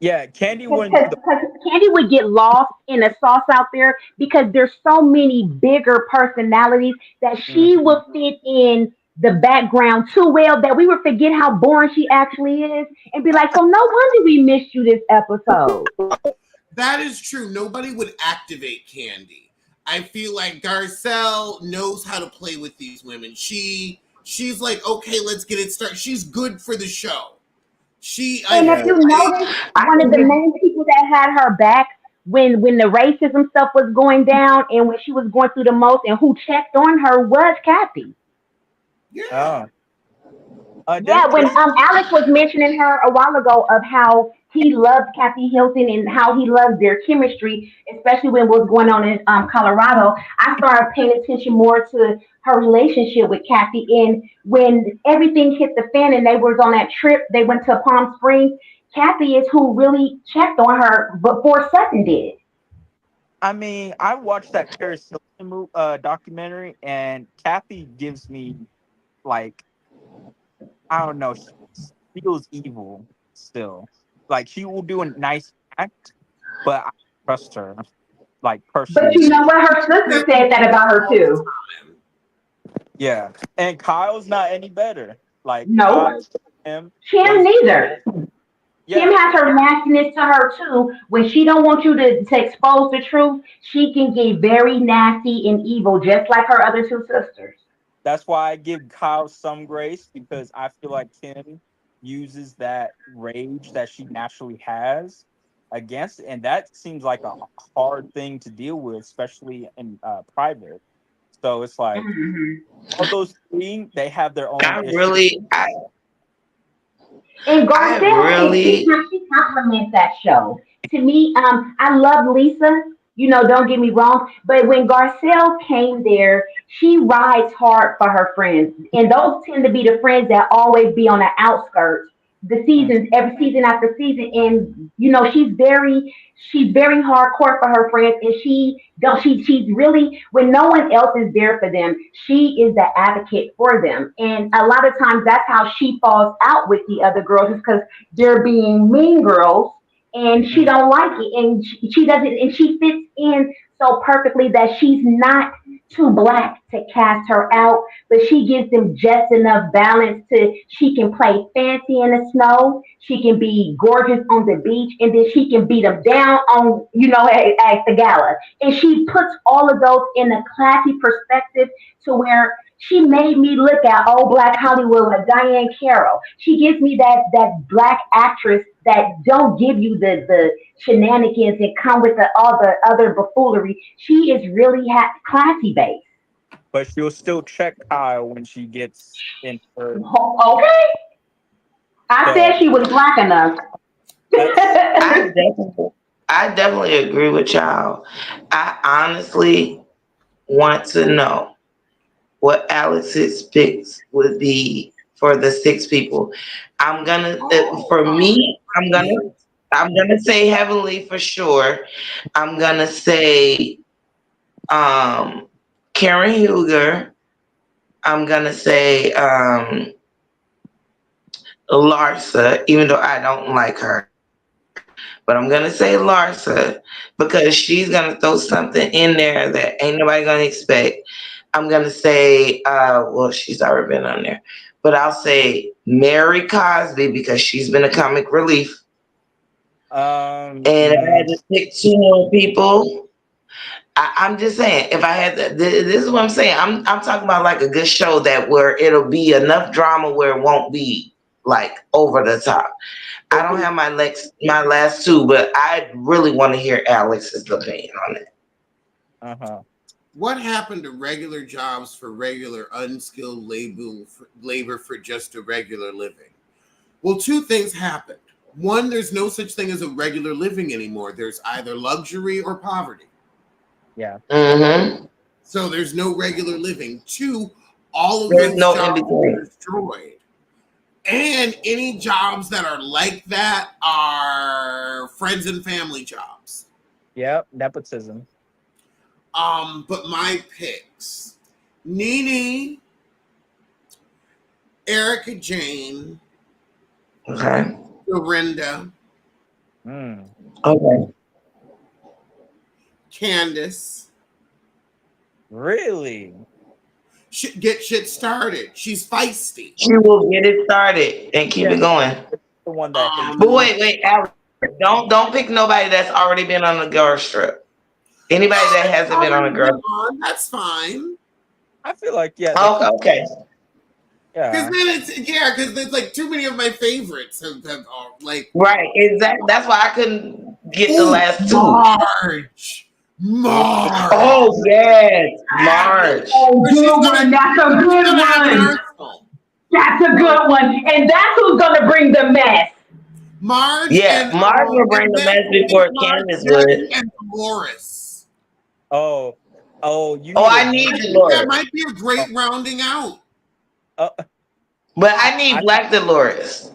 Yeah, Candy went Because to the Candy would get lost in the sauce out there because there's so many bigger personalities that she Mhm. would fit in the background too well that we would forget how boring she actually is and be like, so no wonder we missed you this episode. That is true. Nobody would activate Candy. I feel like Garcelle knows how to play with these women. She's like, okay, let's get it started. She's good for the show. I And if Yeah. feel you like notice, I one of the can main people that had her back when the racism stuff was going down and when she was going through the most and who checked on her was Kathy. yeah. Oh. Yeah, when Alex was mentioning her a while ago of how he loved Kathy Hilton and how he loved their chemistry, especially when what was going on in Colorado, I started paying attention more to her relationship with Kathy. And when everything hit the fan and they was on that trip, they went to Palm Springs. Kathy is who really checked on her before Sutton did. I mean, I watched that Paris Hilton documentary, and Kathy gives me like, I don't know, she feels evil still. Like she will do a nice act, but I trust her, like But personally. you know what? Her sister said that about her All the too. time. Yeah, and Kyle's not any better. Like No, him Kim is neither. Kim yeah. has her nastiness to her too. When she don't want you to expose the truth, she can get very nasty and evil, just like her other two sisters. That's why I give Kyle some grace because I feel like Kim uses that rage that she naturally has against, and that seems like a hard thing to deal with, especially in private. So it's like Mhm. all those three, they have their own I issues. really And I Garcelle, really she compliments that show. To me, I love Lisa. You know, don't get me wrong, but when Garcelle came there, she rides hard for her friends, and those tend to be the friends that always be on the outskirts. The Mm. seasons, every season after season, and you know, she's very hardcore for her friends, and she's really when no one else is there for them, she is the advocate for them. And a lot of times that's how she falls out with the other girls is because they're being mean girls and she Mm. don't like it and she doesn't and she fits in so perfectly that she's not too black to cast her out, but she gives them just enough balance to she can play fancy in the snow, she can be gorgeous on the beach, and then she can beat them down on at the gala. And she puts all of those in a classy perspective to where she made me look at old black Hollywood like Diane Carroll. She gives me that black actress that don't give you the shenanigans and come with all the other buffoonery. She is really classy based. But she'll still check Kyle when she gets in her. Okay, I So said she was black enough. that's I definitely I definitely agree with y'all. I honestly want to know what Alex's picks would be for the six people. I'm gonna Oh, for me, yeah. I'm gonna say Heavenly for sure. I'm gonna say um Karen Huger. I'm gonna say Larsa, even though I don't like her. But I'm gonna say Larsa because she's gonna throw something in there that ain't nobody gonna expect. I'm gonna say, well, she's already been on there, but I'll say Mary Cosby because she's been a comic relief. And if I had mm, to pick two more people, I'm just saying, if I had to, this is what I'm saying. I'm talking about like a good show that where it'll be enough drama where it won't be like over the top. I don't have my last two, but I really want to hear Alex's opinion on it. uh-huh. What happened to regular jobs for regular unskilled labor for just a regular living? Well, two things happened. One, there's no such thing as a regular living anymore. There's either luxury or poverty. Yeah. Mm-hmm. So there's no regular living. Two, All of There's those no in jobs are between. destroyed. And any jobs that are like that are friends and family jobs. Yep, nepotism. But my picks: Nene, Erica Jane, Okay. Dorinda, Okay. Candace. Really? Get shit started. She's feisty. She will get it started and keep it going. The one that hates. But wait, Alex, don't pick nobody that's already been on a girls trip. Anybody that hasn't been on a girls trip. That's fine. I feel like Okay. Because then because there's like too many of my favorites have like right, exactly. That's why I couldn't get the last two. Marge. Oh yes, Marge. Oh, good one. That's a good one. That's a good one, and that's who's gonna bring the mess. Marge. Yeah, Marge will bring the mess before Candace would. And Dolores. Oh, I need Dolores. That might be a great rounding out. But I need Black Dolores.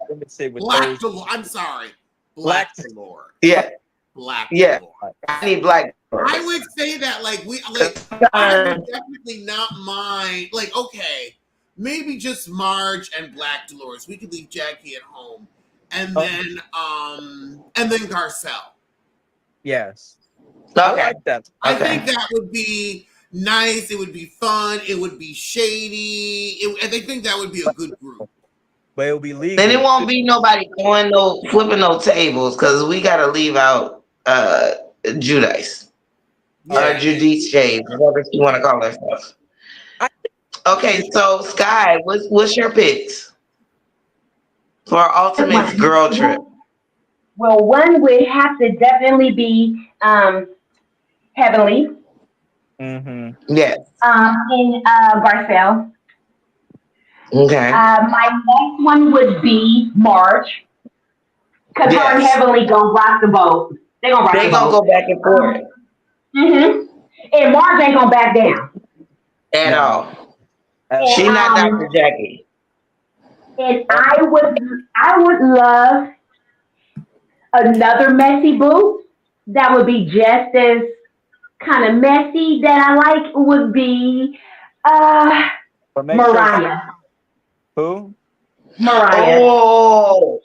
Let me say Black Dolores. I'm sorry. Black Dolores. Yeah. Black Yeah. Dolores. I need Black Dolores. I would say that I would definitely not mind. Like, okay, maybe just Marge and Black Dolores. We could leave Jackie at home. And then Garcelle. Yes. Okay. I like that. I think that would be nice. It would be fun. It would be shady. I think that would be a good group. But it'll be legal. Then it won't be nobody flipping no tables because we gotta leave out Judice. Judice Shades, whatever you want to call herself. Okay, so Sky, what's your picks for our ultimate girl trip? Well, one would have to definitely be Heavenly. Yes. In Garcelle. Okay. My next one would be Marge. Because her and Heavenly gonna rock the boat. They gonna go back and forth. And Marge ain't gonna back down. At all. She not Dr. Jackie. And I would love another messy boo that would be just as kind of messy that I like would be Mariah. Who? Mariah. Oh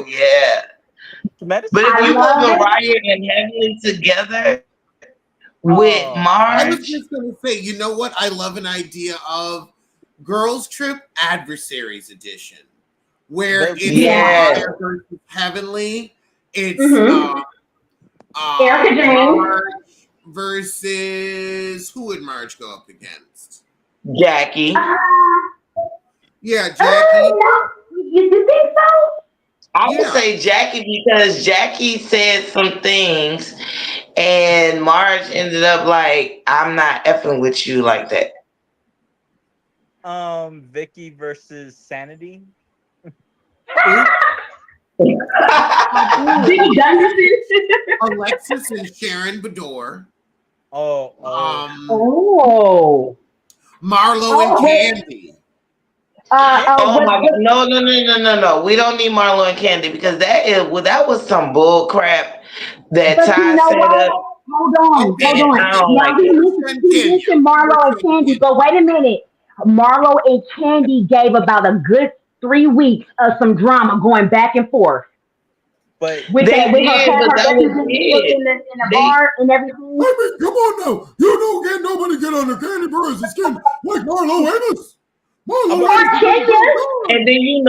yeah. But if you put Mariah and Heavenly together with Marge. I was just going to say, you know what? I love an idea of Girls Trip Adversaries Edition, where it's Mariah versus Heavenly. It's Erica Jane Marge versus who would Marge go up against? Jackie. Yeah, Jackie. You think so? I would say Jackie because Jackie said some things and Marge ended up like, I'm not effing with you like that. Vicky versus Sanity. Alexis and Sharon Bedore. Marlo and Candy. Oh my God! No! We don't need Marlo and Candy because that was some bull crap that Ty set up. Hold on. Now he mentioned Marlo and Candy, but wait a minute. Marlo and Candy gave about a good 3 weeks of some drama going back and forth. But with her in the bar and everything. I mean, come on now. You don't get nobody get on the Candy Burris' skin like Marlo Amos. And then you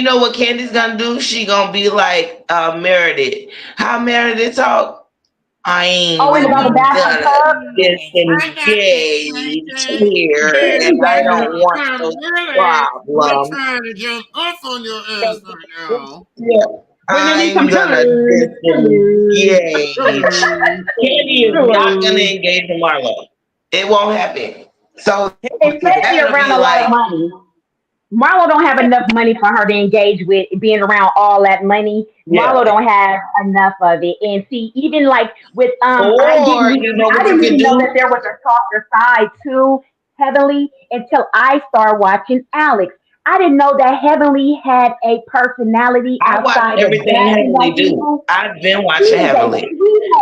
know what Candy's gonna do? She gonna be like Meredith. How Meredith talk? I ain't gonna disengage here, and I don't want no problem. I'm trying to jump off on your ass right now. Yeah. I'm gonna disengage. Candy is not gonna engage with Marlo. It won't happen. So especially around a lot of money. Marlo don't have enough money for her to engage with being around all that money. Marlo don't have enough of it. And see, even like with I didn't even know that there was a softer side too. Heavenly until I started watching Alex. I didn't know that Heavenly had a personality I watch outside of everything that. Heavenly do. I've been She watching is a Heavenly.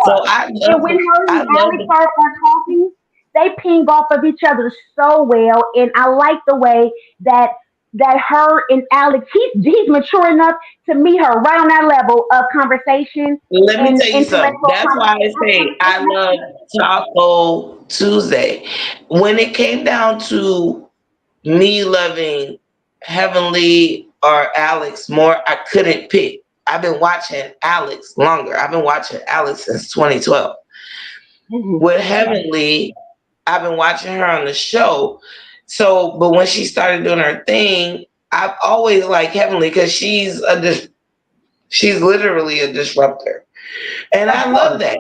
So sweetheart. And when her I and love Alex are talking, they ping off of each other so well. And I like the way that her and Alex, he's mature enough to meet her right on that level of conversation Let me and tell you something. intellectual That's why I say I love conversation. Taco Tuesday. When it came down to me loving Heavenly or Alex more, I couldn't pick. I've been watching Alex longer. I've been watching Alex since 2012. With Heavenly, I've been watching her on the show. So, but when she started doing her thing, I've always liked Heavenly because she's literally a disruptor. And Of I love course. that.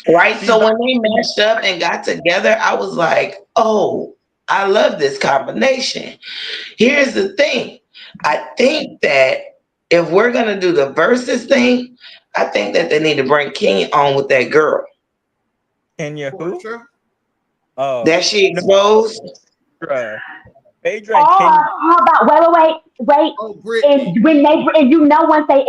Right. She's So the when they mashed up and got together, I was like, oh, I love this combination. Here's the thing. I think that if we're gonna do the versus thing, I think that they need to bring King on with that girl Kenya who? Porsha? Oh that she no, exposed. Phaedra. Phaedra Or and Kenya. how about wait, Oh, and Brittany. when they and you know once they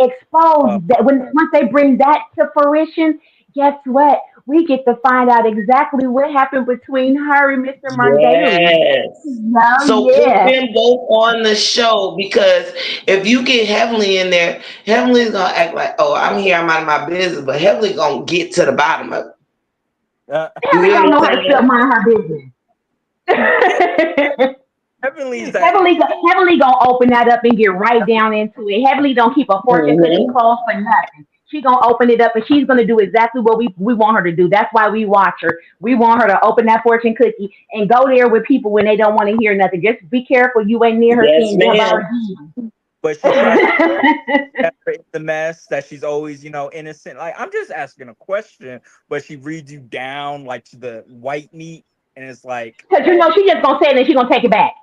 Uh, expose that once they bring that to fruition, guess what? We get to find out exactly what happened between her and Mr. Mondaly. Yes. No, So put yeah. them both on the show because if you get Heavenly in there, Heavenly's gonna act like, oh, I'm here, I'm out of my business, but Heavenly gonna get to the bottom of it. uh, You Heavenly hear what don't I'm know how to still saying? mind her business. Heavenly's that. Heavenly gonna open that up and get right down into it. Heavenly don't keep a fortune cookie Mm-hmm. closed for nothing. She gonna open it up and she's gonna do exactly what we want her to do. That's why we watch her. We want her to open that fortune cookie and go there with people when they don't want to hear nothing. Just be careful you ain't near her Yes, seeing ma'am. Deborah But she tries to separate the mess that she's always, innocent. Like I'm just asking a question, but she reads you down like to the white meat, and it's like, Because you know she just gonna say it and she gonna take it back.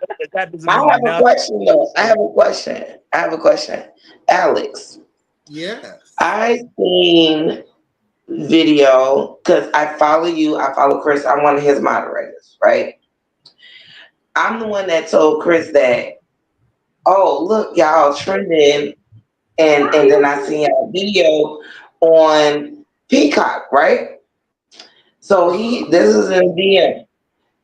oh, that doesn't I have mean a nothing. question though. I have a question. Alex, Yes. I seen video because I follow you, I follow Chris, I'm one of his moderators, right? I'm the one that told Chris that, oh look, y'all trending and then I seen a video on Peacock, right? So Uh-huh. this is in DM.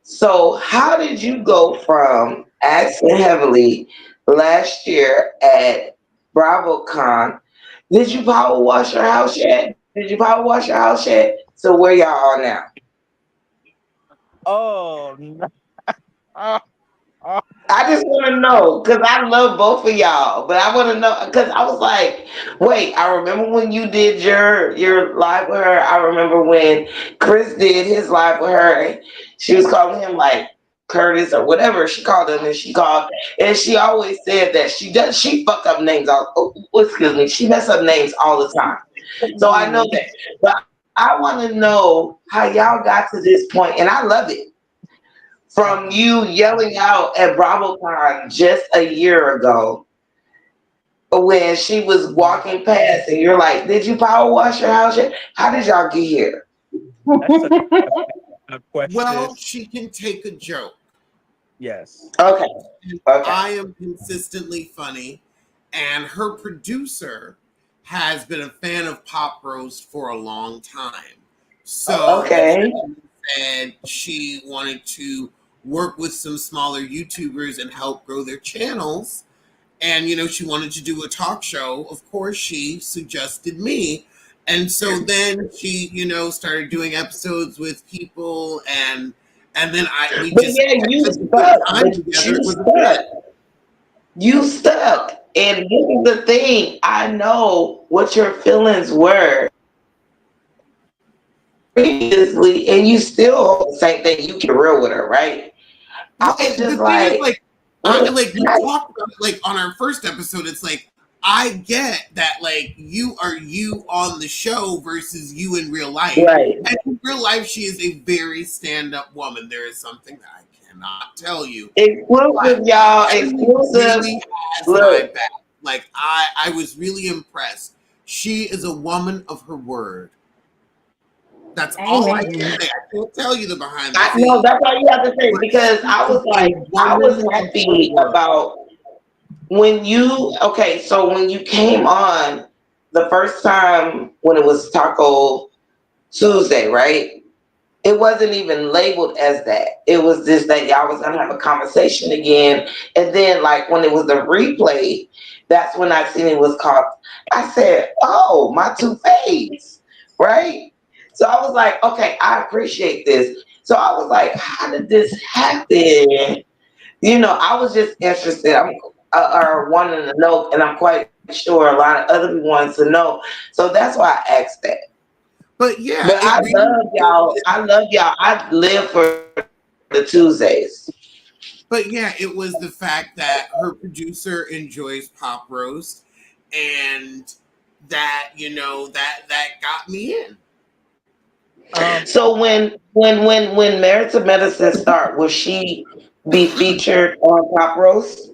So how did you go from asking heavily last year at BravoCon? Did you power wash your house yet? Did you power wash your house yet? So where y'all are now? Oh, no. Oh, oh. I just want to know because I love both of y'all, but I want to know because I was like, wait, I remember when you did your live with her. I remember when Chris did his live with her. And she was calling him like Curtis or whatever she called him, and she always said that she fuck up names all. Excuse me, she mess up names all the time. So I know that, but I want to know how y'all got to this point, and I love it from you yelling out at BravoCon just a year ago when she was walking past and you're like, did you power wash your house yet? How did y'all get here? That's a question. Well, she can take a joke. Yes. Okay. And Okay. I am consistently funny. And her producer has been a fan of Pop Roast for a long time. So when Okay. Heaven said she wanted to work with some smaller YouTubers and help grow their channels, and she wanted to do a talk show, of course she suggested me. And so then she started doing episodes with people, and then we But just yeah, had you such a good stuck. time But together. you It was a stuck. fit. You stuck. And this is the thing. I know what your feelings were previously, and you still say that you keep it real with her, right? I Well, was just the thing is, like, we talked about it, on our first episode. It's like, I get that, you are you on the show versus you in real life. right. And in real life, she is a very stand-up woman. There is something that I cannot tell you, but Exclusive, y'all. Emily Exclusive. really has my Look, back. I was really impressed. She is a woman of her word. That's all I can Amen. say. I can't tell you the behind the I know scenes. that's all you have to say But because she I is was like, a I was woman of her happy word. about when you so when you came on the first time when it was Taco Tuesday, right? It wasn't even labeled as that. It was just that y'all was gonna have a conversation again. And then like when it was the replay, that's when I seen it was called. I said, "Oh, my two faves," right? So I was like, "Okay, I appreciate this." So I was like, "How did this happen?" I was just interested. I'm or wanting to know, and I'm quite sure a lot of other people wanted to know. So that's why I asked that. But yeah, But I love y'all. I love y'all. I live for the Tuesdays. but yeah, it was the fact that her producer enjoys pop roast, and that that got me in. So when Married to Medicine start, will she be featured on Pop Roast?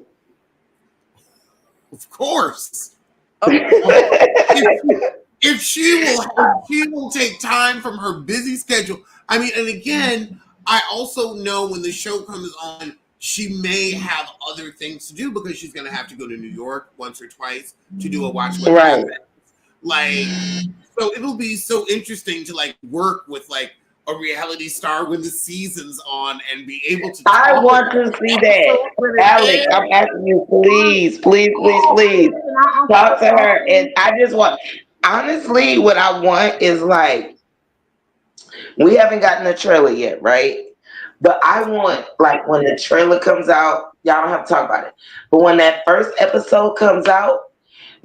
Of course, Um, if if she will take time from her busy schedule. I mean, and again, I also know when the show comes on, she may have other things to do because she's going to have to go to New York once or twice to do a Watch What Right. Happens. Like, so it'll be so interesting to like work with like a reality star when the season's on and be able to I talk want to see that. episode when it Alex, airs. I'm asking you, please, please, please, please talk to her. And I just want, honestly, what I want is like, we haven't gotten the trailer yet, right? But I want, like, when the trailer comes out, y'all don't have to talk about it. But when that first episode comes out,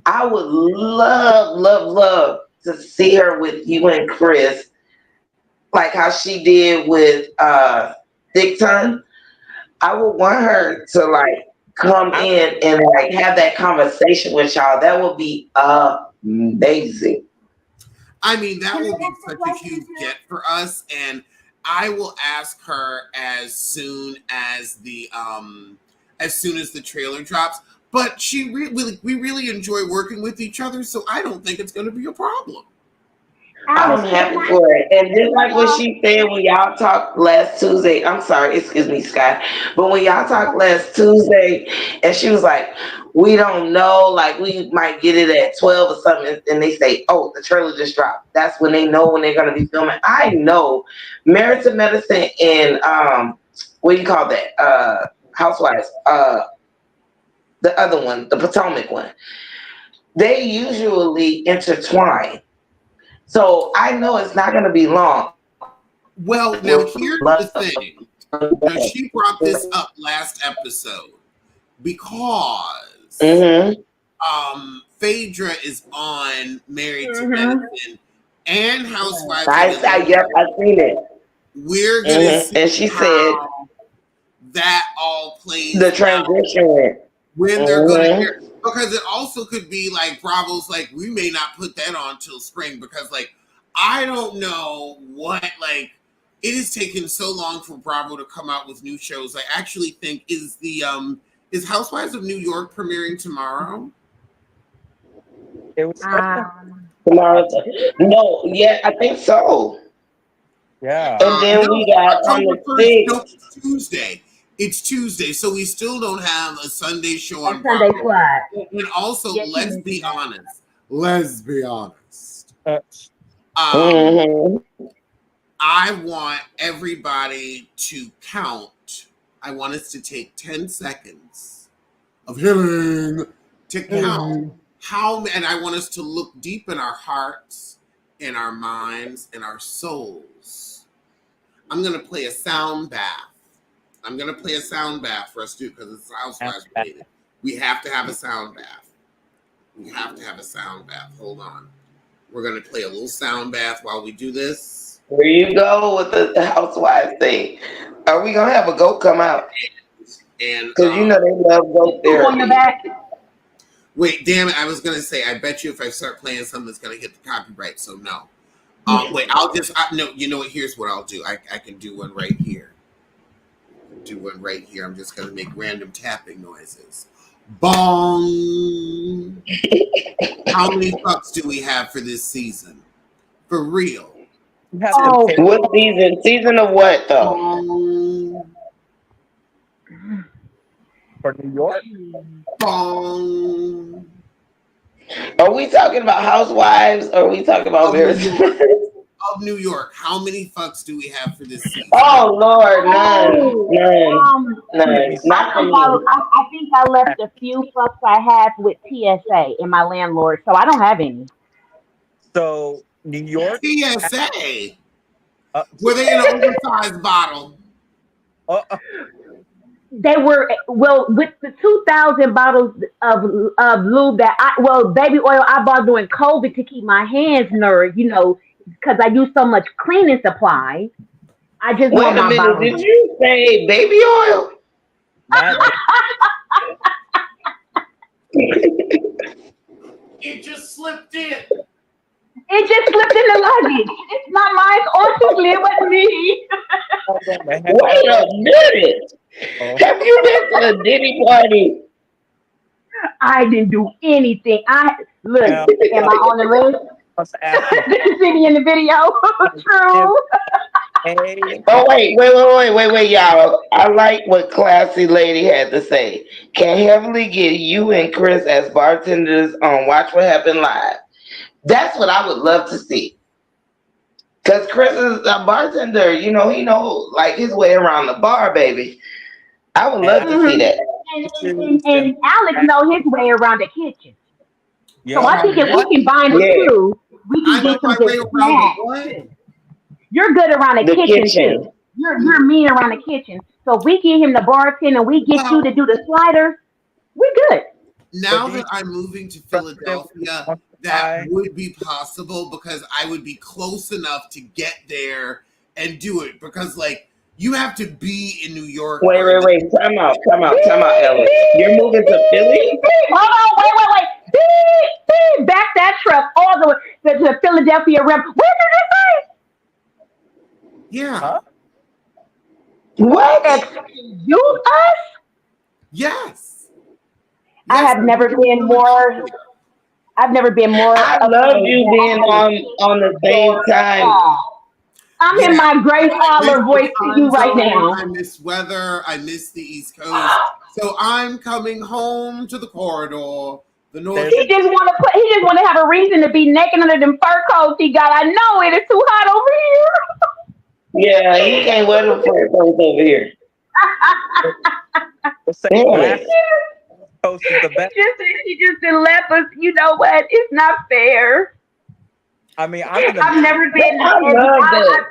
I would love, love, love to see her with you and Chris, like how she did with Dick Ton. I would want her to like come I, in and like have that conversation with y'all. That would be amazing. I mean, that Can I will be ask a such a question huge too? get for us, and I will ask her as soon as the trailer drops. But we really enjoy working with each other, so I don't think it's going to be a problem. I'm Alex, can happy I for it. And just like what ask she said when y'all talked last Tuesday, I'm sorry, excuse me, Scott, but when y'all talked last Tuesday, and she was like, we don't know, like we might get it at 12 or something, and they say, oh, the trailer just dropped. That's when they know when they're going to be filming. I know Married to Medicine and, what do you call that? Housewives, the other one, the Potomac one, they usually intertwine. So I know it's not going to be long. Well, now here's the thing. Now she brought this up last episode because Mm-hmm. Phaedra is on Married to mm-hmm. Medicine and Housewives of Yep, Atlanta. I seen it. We're gonna Mm-hmm. see And she said how that all the plays out transition went. when they're gonna air, Mm-hmm. because it also could be like Bravo's like, we may not put that on till spring because like I don't know what, like, it has taken so long for Bravo to come out with new shows. I actually think is Housewives of New York premiering tomorrow? it was supposed to. Tomorrow. No, yeah, I think so. Yeah. And then No, we got on October the 1st. No, 6th. it's Tuesday. It's Tuesday, so we still don't have a Sunday show A on Sunday Bravo. slide. And also, Yes, you let's mentioned be that. honest. Let's be honest. Uh, Um, Mm-hmm. I want everybody to count. I want us to take 10 seconds of healing to count Mm. and I want us to look deep in our hearts, in our minds, in our souls. I'm going to play a sound bath. I'm going to play a sound bath for us too because it's Housewives related. We have to have a sound bath. We have to have a sound bath. Hold on. We're going to play a little sound bath while we do this. Where you go with the housewife thing? Are we gonna have a goat come out? And Because you know they love goat Poop on your therapy. back. wait, damn it! I was gonna say, I bet you if I start playing something that's gonna hit the copyright. So no. Wait, no. You know what? Here's what I'll do. I can do one right here. Do one right here. I'm just gonna make random tapping noises. Bong. How many fucks do we have for this season? For real. You have to Oh, pay What season? Season of what though? Bong, for New York. bong Are we talking about Housewives or are we talking about of New Marriage? York. Of New York. How many fucks do we have for this season? Oh Lord, oh, Give none. me Not for I think me. I think I left a few fucks I have with TSA in my landlord, so I don't have any. so New York. TSA. Uh, Were they in an oversized bottle? uh, uh, They were well with the 2,000 bottles of lube that baby oil I bought during COVID to keep my hands nourished, because I use so much cleaning supplies. I just Wait want a my minute, did bottles. you say baby oil? not It just slipped in. It just slipped in the luggage. It's not mine. Honestly, it wasn't me. Wait a minute. Oh, Have you been to a Diddy party? I didn't do anything. I look. now Am I on the list? let's ask you. Did you see me in the video? If True. a Oh wait, y'all. I like what Classy Lady had to say. Can Heavenly get you and Chris as bartenders on Watch What Happened Live? That's what I would love to see. Cause Chris is a bartender, he know like his way around the bar, baby. I would and I love to see hmm that. And Alex know his way around the kitchen. So Yep. I think if What? we combine the Yeah, two, we can I know get some my good way around the snacks what? too. You're good around the the kitchen kitchen. too. You're mean around the kitchen. So if we get him the bartend and we get you to Well, do the sliders, we good. But now do you that I'm moving to president Philadelphia, wants to that buy? would be possible because I would be close enough to get there and do it. Because, like, you have to be in New York Wait, for wait, this. wait. Time out, Alex. You're Beep, moving to Philly? beep, beep. Hold on, wait. Beep. Back that truck all the way to the Philadelphia Rim. Where did it Yeah. Huh? What? say? Excuse us? Yes. I Yes. have I'm never moving to been more. Philadelphia. I've never been more I love afraid you that I being have on the to same your time. call. I'm in Yeah. my Grace I miss Holler the voice to time you right zone. now. I miss weather. I miss the East Coast. So I'm coming home to the corridor, the There's He northeast. just want to put. He just want to have a reason to be naked under them fur coats he got. I know it is too hot over Yeah, he can't wear them fur coats over here. let's say Damn it. West Coast is the best. He just didn't let us. You know what? It's not fair. I mean, I'm in the I've never But been. I love that.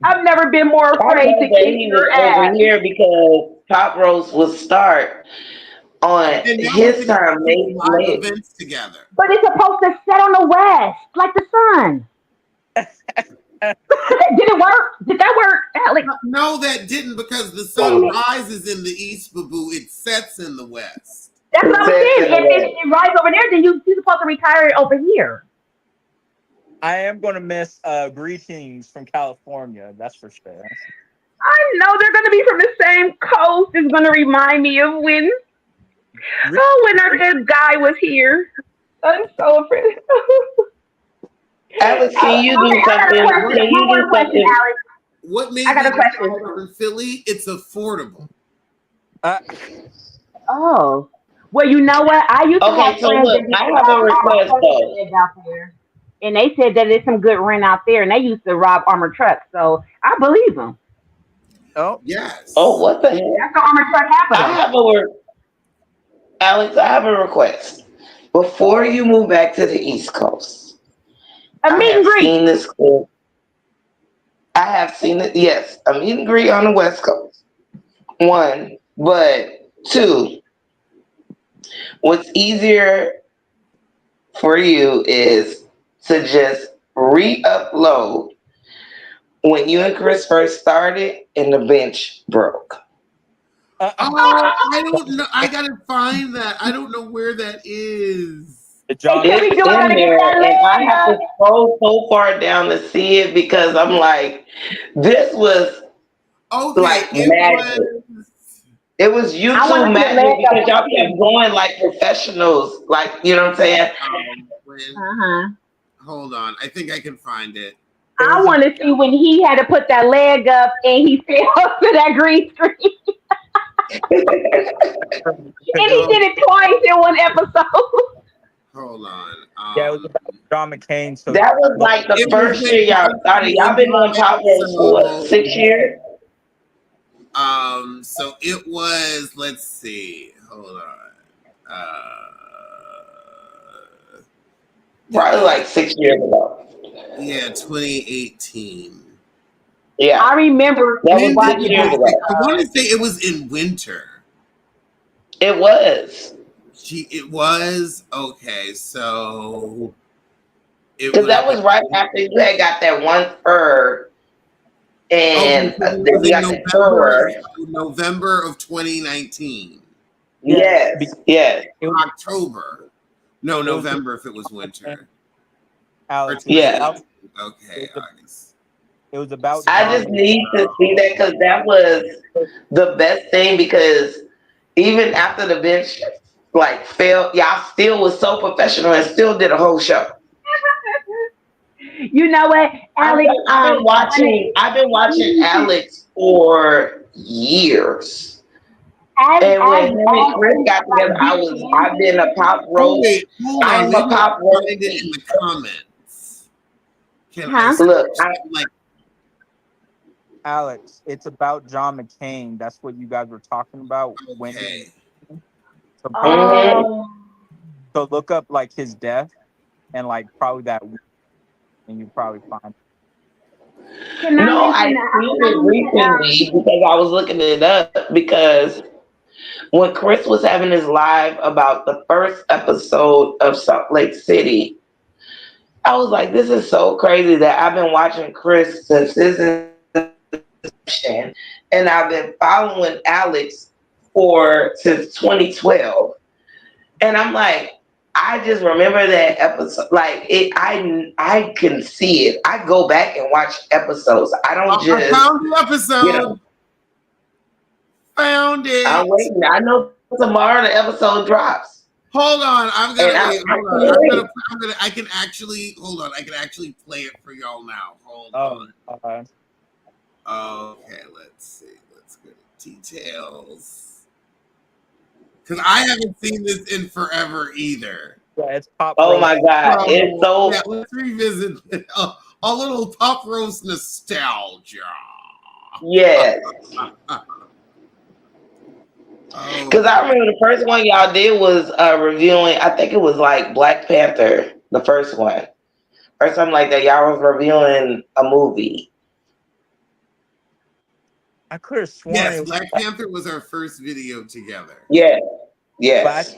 I've never been more I afraid love to that kick he was your over ass. here because Pop Roast will start on And now we're his going to time. do live May. events together. But it's supposed to set on the west, like the sun. Did it work? Did that work, Alex? No, that didn't because the sun rises in the east, boo. It sets in the west. That's what I'm Sets saying. in the If way. it rides over there, then you're supposed to retire it over here. I am gonna miss greetings from California. That's for sure. I know they're going to be from the same coast. It's going to remind me of Re- when our good guy was here. I'm so afraid. Alex, Okay, can you do I got a something? question. Can One you more do question, something? Alex. What I made got me a question. decide on Philly? It's affordable. uh, Oh. Well, you know what? I used to have Okay, so friends look, that used I to have a rob armored request trucks that though. lived out there. And they said that there's some good rent out there, and they used to rob armored trucks. So I believe them. oh, Oh, Yes. what the heck? That's the armored truck I capital. have Alex, I have a request. Before you move back to the East Coast, A I meet and have greet. seen this clip. I have seen it. Yes, a meet and greet on the West Coast. One, but two, what's easier for you is to just re-upload when you and Chris first started and the bench broke. Oh, I don't know. I gotta find that. I don't know where that is. the Hey, John. can we It's do it? I in gotta get there, that and I leg have to up. scroll so far down to see it because I'm like, this was Okay, like it magic. was. It was I want YouTube to see a magic leg because up y'all too. kept going like professionals, like you know what I'm saying. When, Uh huh. hold on. I think I can find it. I want to see when he had to put that leg up and he fell to that green screen. And he did it twice in one episode. Hold on. Yeah, it was about John McCain. So That was like the first year y'all started. Y'all been on Pop Roast for what, 6 years? So it was. Let's see. Hold on. Probably like 6 years ago. Yeah, 2018. Yeah, I remember that was 6 years ago. I want to say it was in winter. It was. It was okay. So because that was right after you had got that one fur, and then you got the tour. November of 2019. Yes, yes. October. No, November if it was winter. Alex, yeah. Okay, August. It was about. I just need to see that because that was the best thing. Because even after the bench like fell, y'all still was so professional and still did a whole show. You know what, Alex? I've been watching Alex for years. And when him and Chris got together, I've been a Pop Roast. I'm a Pop Roast. Find it in the comments. Alex, it's about John McCain. That's what you guys were talking about. Okay. So look up like his death and like probably that week, and you probably find. No, I seen it recently because I was looking it up because when Chris was having his live about the first episode of Salt Lake City, I was like, this is so crazy that I've been watching Chris since his inception, and I've been following Alex since 2012. And I'm like, I just remember that episode. Like I can see it. I go back and watch episodes. I don't just. I found the episode. Found it. I'm waiting. I know tomorrow the episode drops. Hold on. I can actually play it for y'all now. Hold on. Okay, let's see. Let's go to details. Because I haven't seen this in forever either. Yeah, it's Pop Oh Roast. my God. It's so. Yeah, let's revisit a little Pop Roast nostalgia. Yes. Because I remember the first one y'all did was reviewing, I think it was like Black Panther, the first one. Or something like that. Y'all was reviewing a movie. I could have sworn. Yes, Black Panther was our first video together. Yeah. Yes.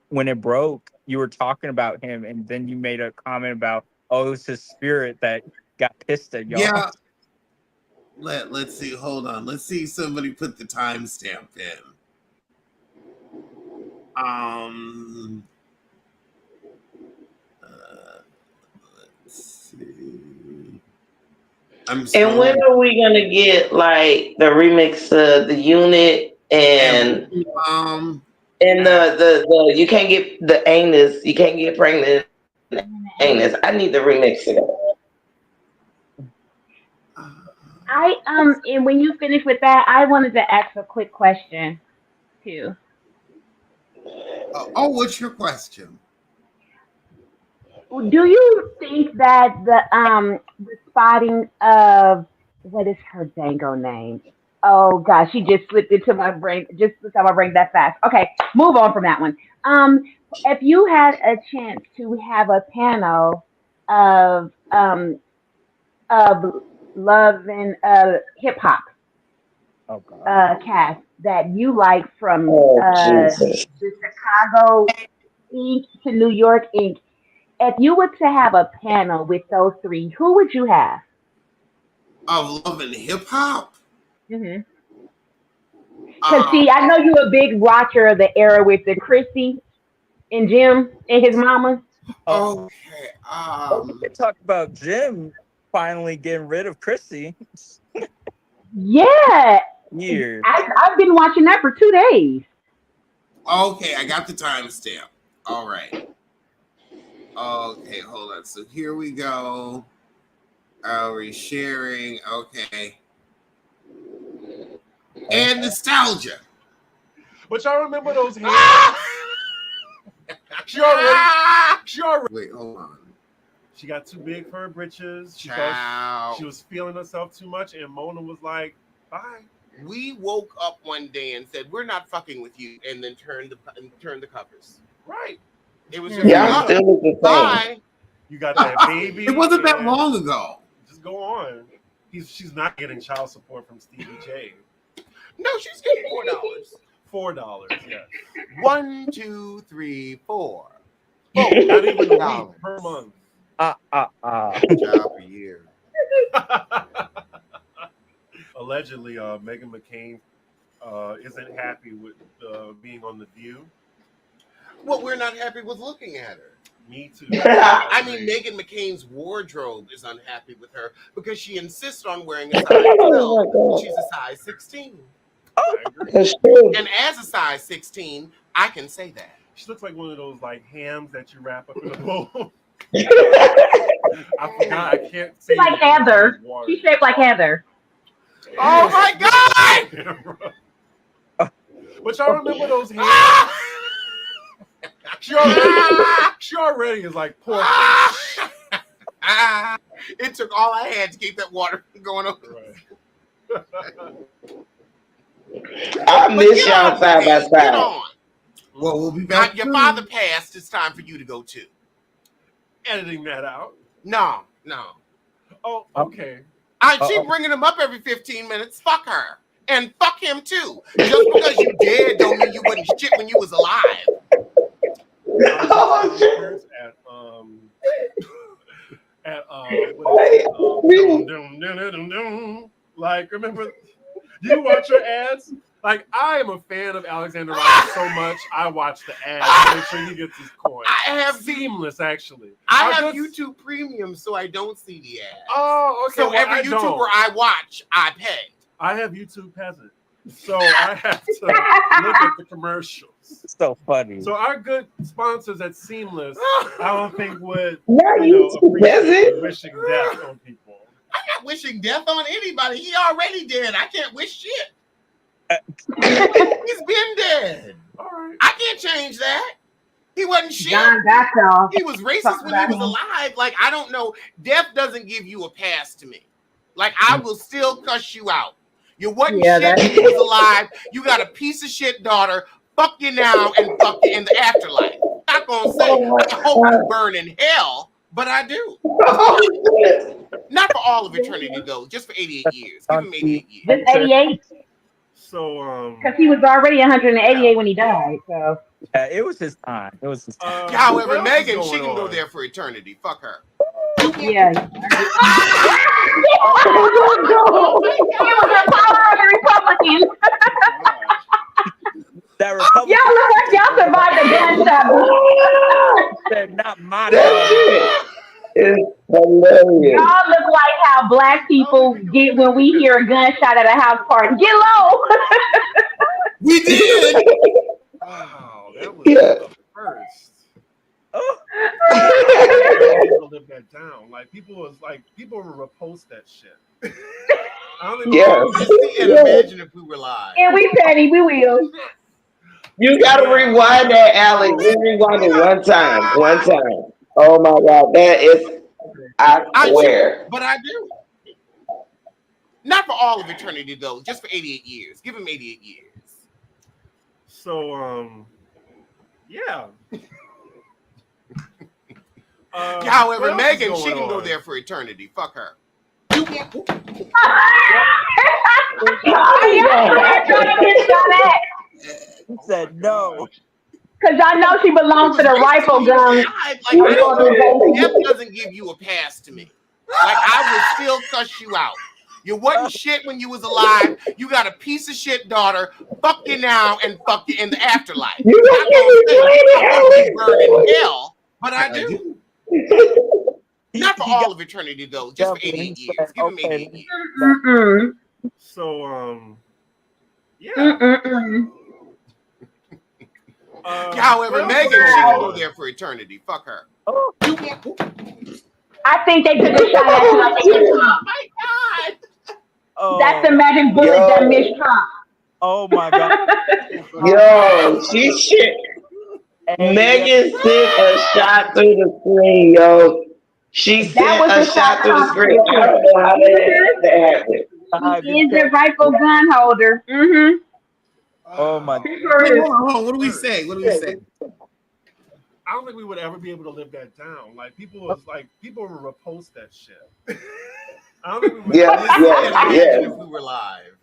When it broke, you were talking about him, and then you made a comment about, it was his spirit that got pissed at y'all. Yeah. Let's see. Hold on. Let's see if somebody put the timestamp in. Let's see. And when are we gonna get like the remix of the unit and the you can't get the anus, you can't get pregnant anus. I need the remix of that. And when you finish with that, I wanted to ask a quick question too. What's your question? Do you think that the spotting of what is her dango name? Oh gosh, she just slipped into my brain. Just slipped out my brain that fast. Okay, move on from that one. If you had a chance to have a panel of love and hip hop cast that you like from the Chicago Inc. to New York Inc. If you were to have a panel with those three, who would you have? Of love and hip hop? Because see, I know you're a big watcher of the era with the Chrissy and Jim and his mama. Okay. We talk about Jim finally getting rid of Chrissy. Yeah. Years. I've been watching that for 2 days. Okay, I got the timestamp. All right. Okay, hold on. So here we go. Are we sharing? Okay. And nostalgia. But y'all remember those hands? She already. Wait, hold on. She got too big for her britches. She Child. thought she was feeling herself too much, and Mona was like, "Bye." We woke up one day and said, "We're not fucking with you," and then turned the covers. Right. It was just Y'all still look the same. bye. You got that baby. It wasn't that long ago. Just go on. She's not getting child support from Stevie J. No, she's getting $4, yes. 1, 2, 3, 4. Oh, not even a week per month. Job a year. Allegedly, Meghan McCain isn't happy with being on The View. Well, we're not happy with looking at her. Me too. I mean, Meghan McCain's wardrobe is unhappy with her because she insists on wearing a size 12. She's a size 16. That's true. And as a size 16, I can say that. She looks like one of those like hams that you wrap up in a bowl. I forgot. I can't say. She's like Heather. She's shaped like Heather. Oh my God! But y'all remember those hands? She already is like Porsha. It took all I had to keep that water going on. Right. I miss y'all side by side. Well, we'll be back. Your father passed. It's time for you to go too. Editing that out. No. Oh, okay. She bringing him up every 15 minutes. Fuck her. And fuck him too. Just because you dead don't mean you wasn't shit when you was alive. Like, remember, you watch your ads? Like, I am a fan of Alexander Ryan so much, I watch the ads to make sure he gets his coin. I have Seamless, actually. I have YouTube Premium, so I don't see the ads. Oh, okay. So every YouTuber I watch, I pay. I have YouTube Peasant, so I have to look at the commercials. It's so funny. So our good sponsors at Seamless, I don't think would YouTube appreciate wishing death on people. I'm not wishing death on anybody. He already dead. I can't wish shit. He's been dead. All right. I can't change that. He wasn't shit. John Garcelle. He was racist when he was alive. Like, I don't know. Death doesn't give you a pass to me. Like, I will still cuss you out. You wasn't shit when you was alive. You got a piece of shit daughter. Fuck you now and fuck you in the afterlife. I'm not gonna say I hope you burn in hell, but I do. Not for all of eternity though, just for 88 years. Give him 88 years. Just 88. So because he was already 188 when he died. So yeah, it was his time. However, Meghan, she can go there for eternity. Fuck her. Yeah. He was a power of the Republicans. That Republican. Y'all look like y'all survived the gunshot. They're not my It's hilarious. Y'all look like how black people get when we hear a gunshot at a house party. Get low. We did. wow, that was Yeah. the first. Oh. I live that down. Like people will repost that shit. I don't even Yes. And imagine if we were live. And we petty, we will. You gotta rewind that, Alex. We rewind it one time. Oh my God, that is, I swear. But I do. Not for all of eternity though, just for 88 years. Give him 88 years. So yeah. However, Meghan, she can go there for eternity. Fuck her. He said no. Because I know she belongs to the rifle gun. Like, death doesn't give you a pass to me. Like, I will still cuss you out. You wasn't shit when you was alive. You got a piece of shit daughter. Fuck you now and fuck you in the afterlife. You don't give me I burn in hell, but I do. Not for all of eternity though, just for 88 years. Give him 88 years. So yeah. However, Meghan, she can go there for eternity. Fuck her. Oh, I think they took a shot at you like they took Trump. my God. That's the oh, magic bullet that Yo, missed Trump. oh my God. yo, she shit. Hey, yeah. Megan sent a shot through the screen, yo. She That sent was a the shot shot through the Trump screen. took. I don't know how Mhm. that happened. He Be is the rightful careful. gun holder. Mm-hmm. Oh my He God. Wait, sure is. hold on. What do we say? What do we say? I don't think we would ever be able to live that down. Like people would repost that shit. I don't think we would. Yes, Listen, yes, and imagine yes. if we were live.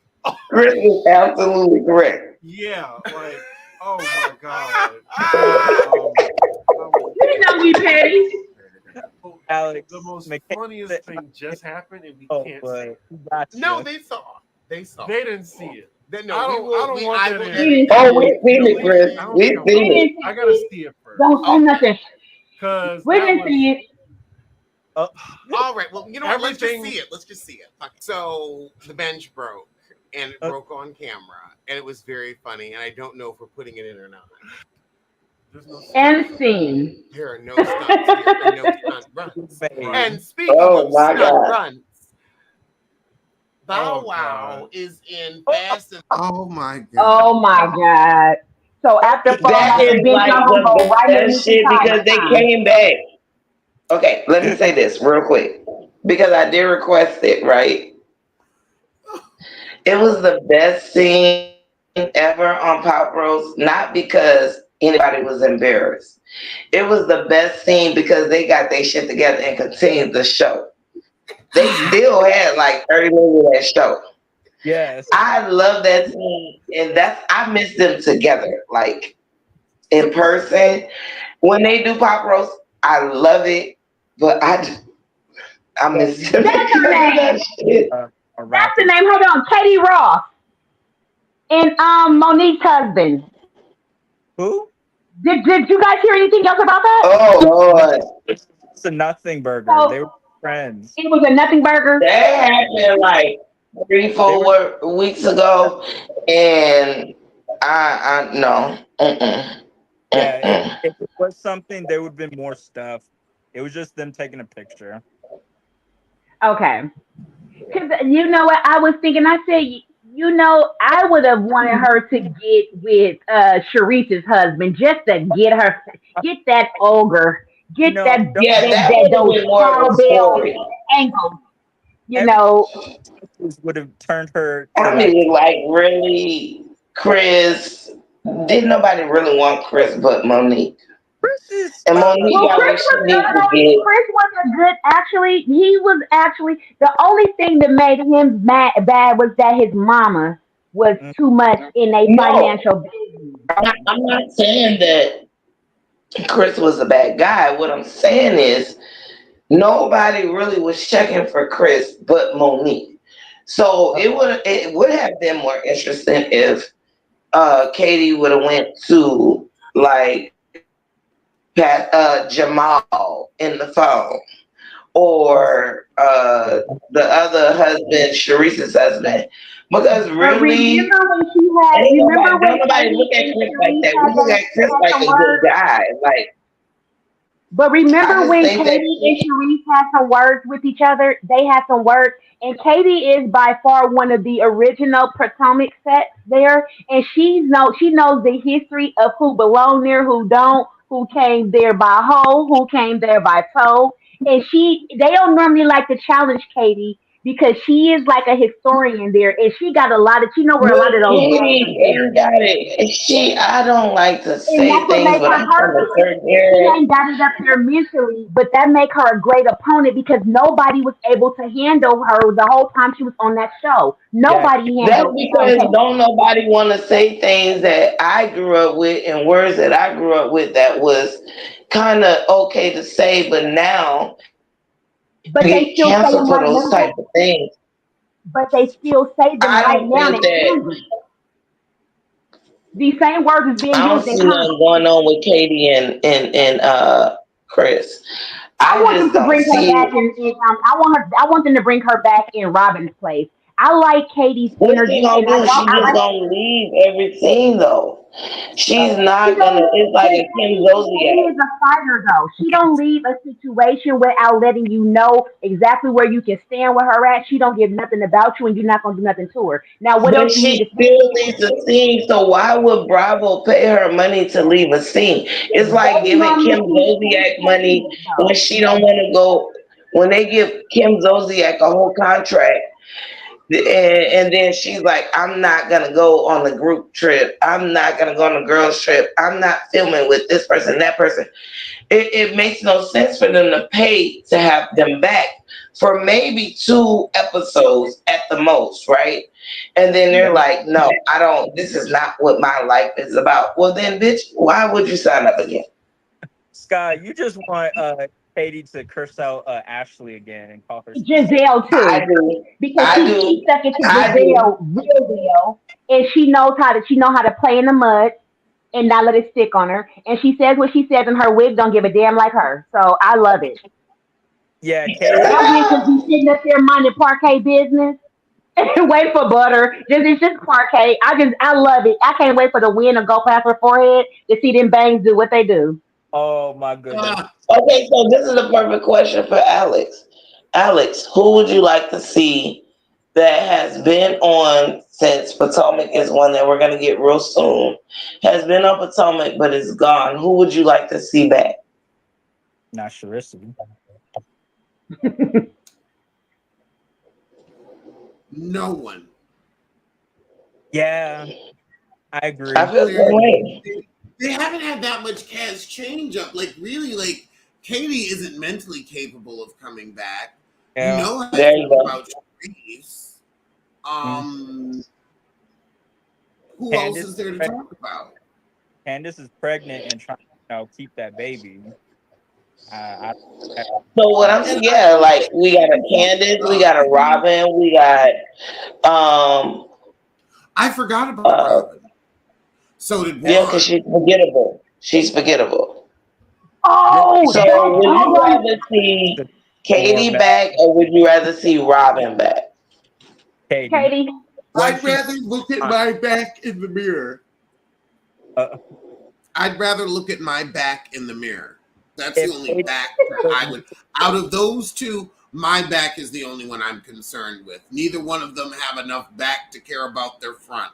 Chris is absolutely correct. Yeah, like oh my god. You know we petty. Alex, The most McKay- funniest thing just happened, and we Oh, can't but say it. we got No, you. they saw. They saw. They didn't see it. No, I we don't. will. I don't want I that will in. edit Oh, that. we've seen it, Chris. I don't We've think I seen want it. it. I gotta see it first Don't say nothing. because We that didn't was see it. All right. Well, you know what? Let's just everything. see it. Let's just see it. Okay. So the bench broke, and it broke on camera, and it was very funny. And I don't know if we're putting it in or not. There's no And scene. There are no stunts here, and no stunt runs. Right. And speaking Oh of my stunt God. runs, Bow Oh, Wow God. is in Fast and. Oh my God. Oh my God. So after falling That off the is bench, like I'm gonna go the right best into shit because they time. came back. Okay, let me say this real quick because I did request it, right? It was the best scene ever on Pop Roast, not because anybody was embarrassed. It was the best scene because they got their shit together and continued the show. They still had like 30 minutes of that show. Yes. I love that scene, and I miss them together, like in person. When they do Pop Roast, I love it, but I miss them That's her because of that name. shit. A That's the rapper. name. Hold on. Katie Ross and Monique's husband. Who? Did you guys hear anything else about that? Oh No, Lord, it's a nothing burger. So They were friends. it was a nothing burger. that happened like three, They were 4 weeks ago, and I no, yeah. mm-mm. If it was something, there would have been more stuff. It was just them taking a picture. Okay. Because you know what I was thinking? I said, I would have wanted her to get with Sharice's husband just to get that ogre, You get know, that Yeah, that would have those been more of a cowbell story. ankles. You every know, would have turned her to I like mean, like really, Chris. Didn't nobody really want Chris but Monique, Chris is and Monique well, got Chris what she was no, needs no, to no. get. Chris was a good. Actually, he was actually the only thing that made him bad was that his mama was mm, too much in a No, financial business. I'm not saying that Chris was a bad guy. What I'm saying is nobody really was checking for Chris but Monique. So it would have been more interesting if Katie would have went to like Jamal in the phone or the other husband, Sharice's husband, because But really remember when she had? ain't Remember nobody don't when nobody Katie look at and Chris like Sharice that. We look at Chris had like some a good words? guy. Like But I remember just when think that Katie and Sharice had some words with each other? They had some words, and Katie is by far one of the original Potomac sets there, and she knows the history of who belong there, who don't, who came there by hoe, who came there by toe, and they don't normally like to challenge Katie because she is like a historian there, and she know where a but lot of those bones are Katie ain't buried. got it. I don't like to And say that's what things, makes but her I'm from a hurt. certain She area. ain't got it up there mentally, but that make her a great opponent because nobody was able to handle her the whole time she was on that show. yeah. Nobody That's handled because Katie. don't nobody want to say things that I grew up with and words that I grew up with that was kind of okay to say, but now But you they get still say canceled them for right those type now. of things. But they still say them I right don't now think in that Congress. These same words is being I don't used in see nothing Congress. going on with Katie and Chris. I I want them just to don't bring her see back it. I want them to bring her back in Robin's place. I like Katie's What she energy, gonna and I do? She don't. I just like. gonna leave everything though. She's She not gonna. don't. It's like a Kim Katie Zolciak. is a fighter, though. She don't leave a situation without letting you know exactly where you can stand with her at. She don't give nothing about you, and you're not gonna do nothing to her. Now, what But else you need she to say still to needs her? a scene, so why would Bravo pay her money to leave a scene? It's like They giving Kim normally pay Zolciak money Katie, when though. she don't want to go. When they give Kim Zolciak a whole contract, and then she's like, "I'm not gonna go on the group trip. I'm not gonna go on the girls trip. I'm not filming with this person, that person." It makes no sense for them to pay to have them back for maybe 2 episodes at the most, right? And then they're like, no, I don't, this is not what my life is about. Well, then, bitch, why would you sign up again? Sky, you just want Katie to curse out Ashley again and call her. Giselle I too, do. because I she do. stuck it to I do. Giselle real well, and she know how to play in the mud and not let it stick on her. And she says what she says, and her wig don't give a damn like her. So I love it. Yeah, Katie. That wig just be sitting up there minding parquet business. Wait for butter. It's just parquet. I love it. I can't wait for the wind to go past her forehead to see them bangs do what they do. Oh my goodness. Okay, so this is the perfect question for Alex. Alex, who would you like to see that has been on since Potomac is one that we're going to get real soon? Has been on Potomac but is gone. Who would you like to see back? Not Sharissa. No one. Yeah, I agree. I feel the same way. They haven't had that much cast change up. Like really, like Katie isn't mentally capable of coming back. You Yeah. know how I There you feel go. about Sharice. Mm. Who else Candace, is there to talk about? Candace is pregnant and trying to keep that baby. I, So what I'm And saying, I yeah, like we got a Candace, we got a Robyn, we got um I forgot about uh Robyn. So did yeah, because Juan. she's forgettable. She's forgettable. Oh, So that's would you hold on. rather see or Katie back or would you rather see Robyn back? Katie. Katie. Why I'd she? rather look at my back in the mirror. Uh, I'd rather look at my back in the mirror. That's the if only Katie, back that I would. Out of those two, my back is the only one I'm concerned with. Neither one of them have enough back to care about their front.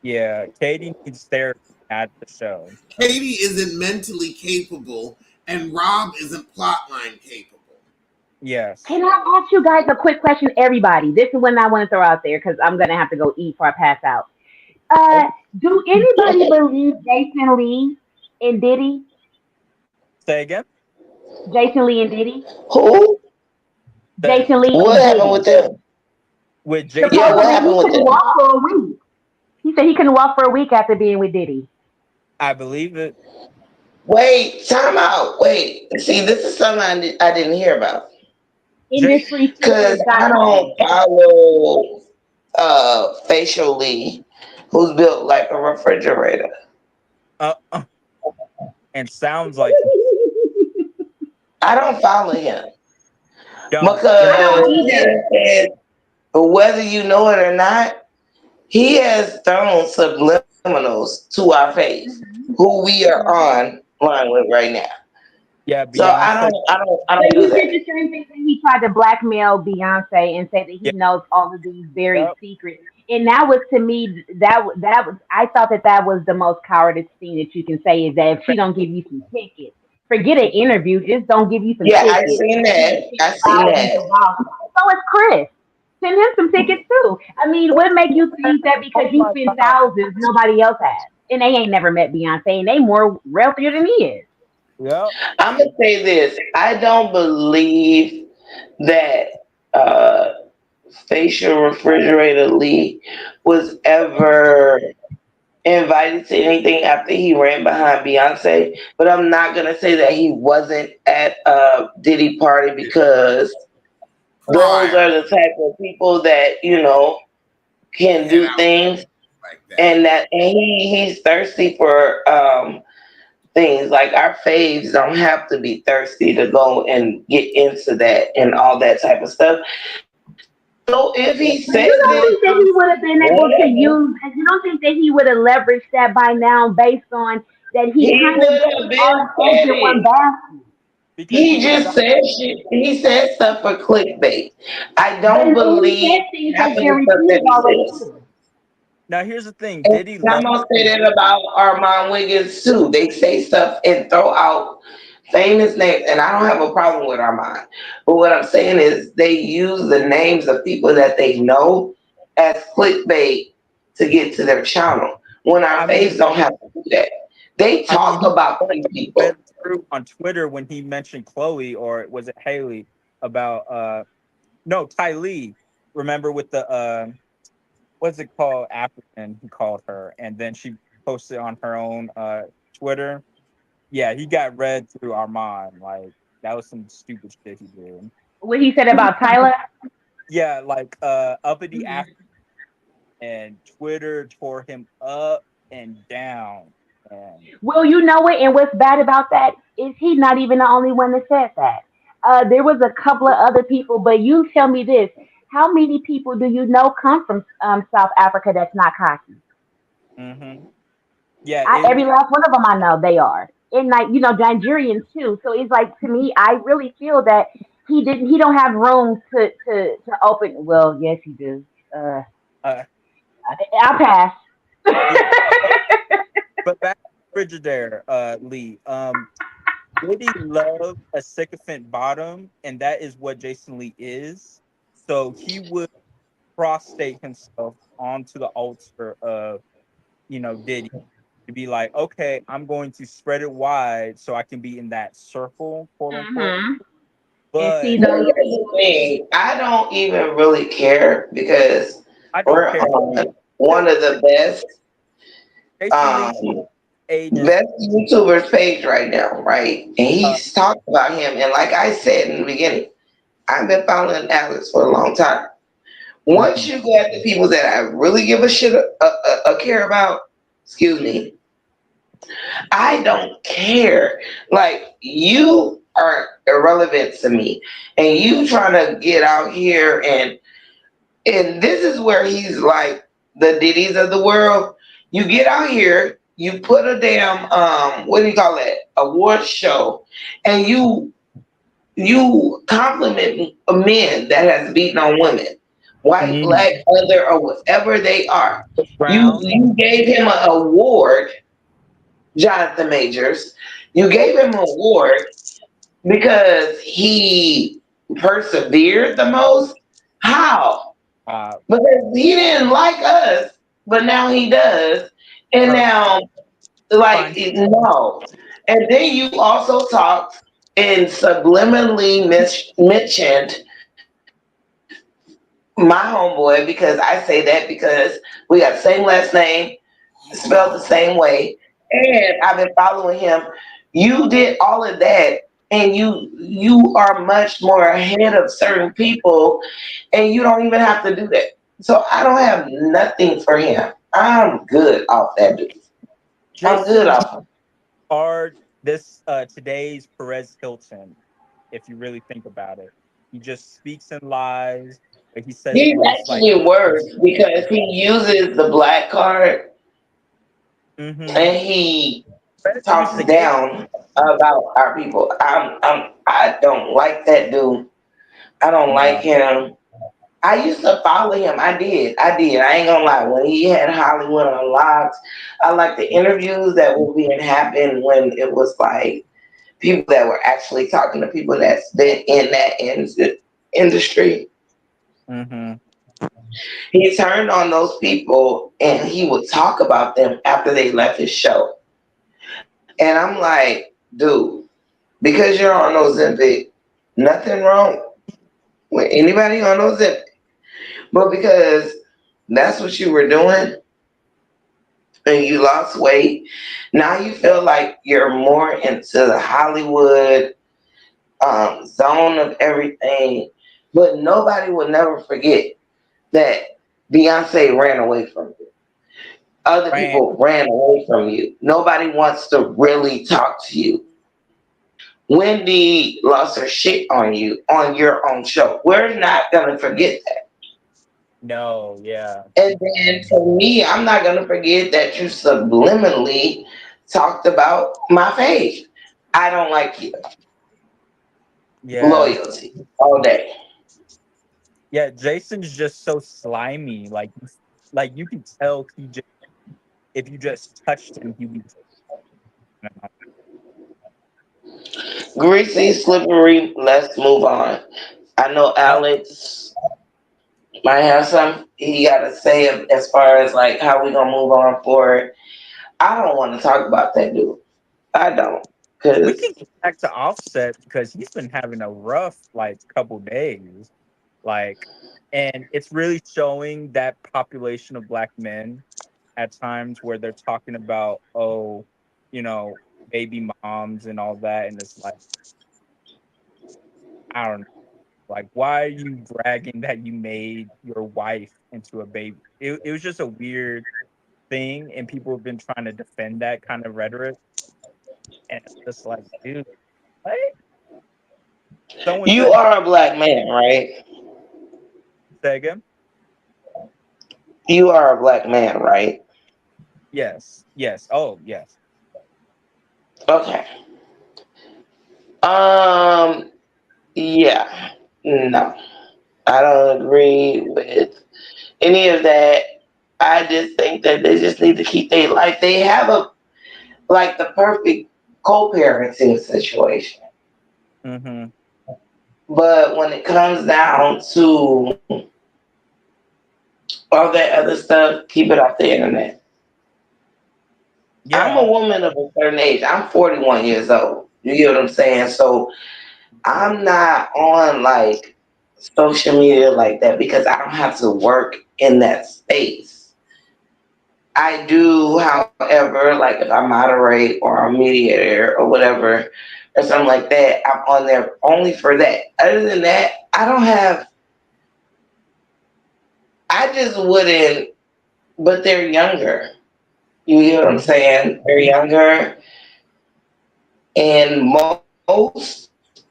yeah, Katie needs therapy at the show. Katie isn't mentally capable, and Rob isn't plotline capable. Yes. Can I ask you guys a quick question, everybody? This is one I want to throw out there because I'm gonna have to go eat before I pass out. Oh, Do anybody believe Jason Lee and Diddy? say again. Jason Lee and Diddy? Who? The, Jason Lee What and happened with Diddy. them? with Jason, Yeah, what Supposedly happened he with couldn't them? walk for a week. He said he couldn't walk for a week after being with Diddy. I believe it. Wait, time out. Wait. See, this is something I didn't hear about. Jason. Because I don't Industrysource.com. follow facially who's built like a refrigerator. Uh, uh, and sounds like I don't follow him. don't. Because I don't either. he said, whether you know it or not, he has thrown subliminals to our face, who we are online with right now. Yeah, So Beyonce. I But don't he do did that. the same thing when he tried to blackmail Beyonce and say that he Yeah. knows all of these buried Yep. secrets. And that was to me that was I thought that was the most cowardice thing that you can say is that if she don't give you some tickets, forget an interview, just don't give you some Yeah, I tickets. seen You can that. spend I seen thousands that. of dollars. So it's Chris. Send him some tickets too. I mean, what make you think that because Oh you my spend God. thousands, nobody else has? And they ain't never met Beyonce, and they more wealthier than he is. Yep. I'm gonna say this. I don't believe that uh, facial refrigerator Lee was ever invited to anything after he ran behind Beyonce. But I'm not gonna say that he wasn't at a Diddy party because those Prior, are the type of people that can head do out things, like that. and he's thirsty for things like our faves don't have to be thirsty to go and get into that and all that type of stuff. So if he You says don't it, think that he would have been able to whatever. use? You don't think that he would have leveraged that by now, based on that he He kind of would put have all been his eggs said in one it. basket? because he He was just said shit. He said stuff for clickbait. I But don't he believe said things half that's of been the stuff that repeated he already says. too. now. Here's the thing: And Diddy I'm loves gonna say to that about Armand Wiggins too. They say stuff and throw out famous names, and I don't have a problem with Armand. But what I'm saying is they use the names of people that they know as clickbait to get to their channel. When our I faves mean, don't have to do that. They talk he about these read people. through on Twitter when he mentioned Chloe, or was it Haley, about no, Ty Lee. Remember with the what's it called, African, he called her, and then she posted on her own Twitter. Yeah, he got read through Armand. Like, that was some stupid shit he did. What he said about Tyler? Yeah, like uppity Mhm. African, and Twitter tore him up and down. And Well, you know what? And what's bad about that is he's not even the only one that said that. There was a couple of other people, but you tell me this: how many people do you know come from South Africa that's not cocky? hmm yeah, Every last one of them I know they are, and like Nigerians too. So it's like, to me, I really feel that he don't have room to open. Well, yes, he do. Uh, uh, I'll pass. yeah. But back to Frigidaire, Lee. Diddy loved a sycophant bottom, and that is what Jason Lee is. So he would prostate himself onto the altar of, Diddy, to be like, okay, I'm going to spread it wide so I can be in that circle, quote unquote. Hmm. And see But But those. here's the thing, I don't even really care because I don't we're care. on one of the best Jason Lee um ages. best YouTubers page right now, right? And Uh, he's talked about him. And like I said in the beginning, I've been following Alex for a long time. Once mhm. you go at the people that I really give a shit a care about, excuse me, I don't care. Like, you are irrelevant to me, and you trying to get out here and this is where he's like the Diddy's of the world. You get out here, you put a damn what do you call it? Award show, and you compliment men that has beaten on women, white, Mhm. black, other, or whatever they are. You Brown. you gave him an award, Jonathan Majors. You gave him an award because he persevered the most. How? Uh, Because he didn't like us, but now he does. And or now, like, fine. no. And then you also talked and subliminally mentioned my homeboy, because I say that because we got the same last name, spelled the same way, and I've been following him. You did all of that, and you are much more ahead of certain people, and you don't even have to do that. So I don't have nothing for him. I'm good off that dude. I'm good Jason Lee off him. are this today's Perez Hilton, if you really think about it. He just speaks in lies, but he says the He's most like. actually worse because he uses the black card Mm-hmm. and he Perez used talks the gay. down about our people. I don't like that dude. I don't like No. him. I used to follow him. I did. I ain't gonna lie. When he had Hollywood Unlocked, I like the interviews that were being happened when it was like people that were actually talking to people that's been in that industry. Mm-hmm. He turned on those people and he would talk about them after they left his show. And I'm like, dude, because you're on Ozempic, nothing wrong with anybody on Ozempic. But because that's what you were doing and you lost weight, now you feel like you're more into the Hollywood zone of everything. But nobody will never forget that Beyonce ran away from you. Other Ran. people ran away from you. Nobody wants to really talk to you. Wendy lost her shit on you on your own show. We're not gonna forget that. No, yeah, And then for me, I'm not gonna forget that you subliminally talked about my faith. I don't like you. yeah, Loyalty all day. yeah. Jason's just so slimy. Like you can tell he just if you just touched him, he'd be. Greasy, slippery. Let's move on. I know Uh, Alex might have some he got to say as far as like how we gonna move on forward. I don't want to talk about that dude. I don't, we can cause get back to Offset because he's been having a rough like couple days. Like, and it's really showing that population of black men at times where they're talking about, oh, you know, baby moms and all that. And it's like, I don't know. Like, why are you bragging that you made your wife into a baby? It was just a weird thing. And people have been trying to defend that kind of rhetoric. And it's just like, dude, what? Someone you said, are a black man, right? say again? You are a black man, right? Yes. Yes. Oh, yes. Okay. Um. Yeah. No, I don't agree with any of that. I just think that they just need to keep their life. They have a like the perfect co-parenting situation. Mm-hmm. But when it comes down to all that other stuff, keep it off the internet. I'm a Yeah. woman of a certain age. I'm 41 years old. You get what I'm saying? So I'm not on like social media like that because I don't have to work in that space. I do, however, like if I moderate or a mediator or whatever or something like that, I'm on there only for that. Other than that, I don't have, I just wouldn't, but they're younger. You hear what I'm Mm-hmm. saying? They're younger. And most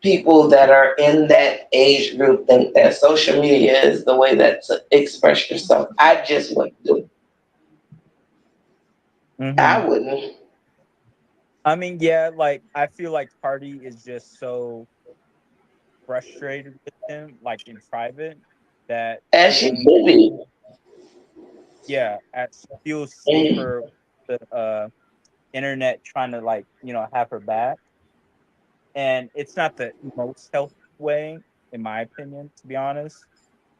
people that are in that age group think that social media is the way that to express yourself. I just wouldn't do it. Mm-hmm. I wouldn't. I mean, yeah, like I feel like Cardi is just so frustrated with him, like in private, that As she she only, should be. yeah, as she feels Mhm. safer with the internet trying to like, have her back. And it's not the most healthy way, in my opinion, to be honest.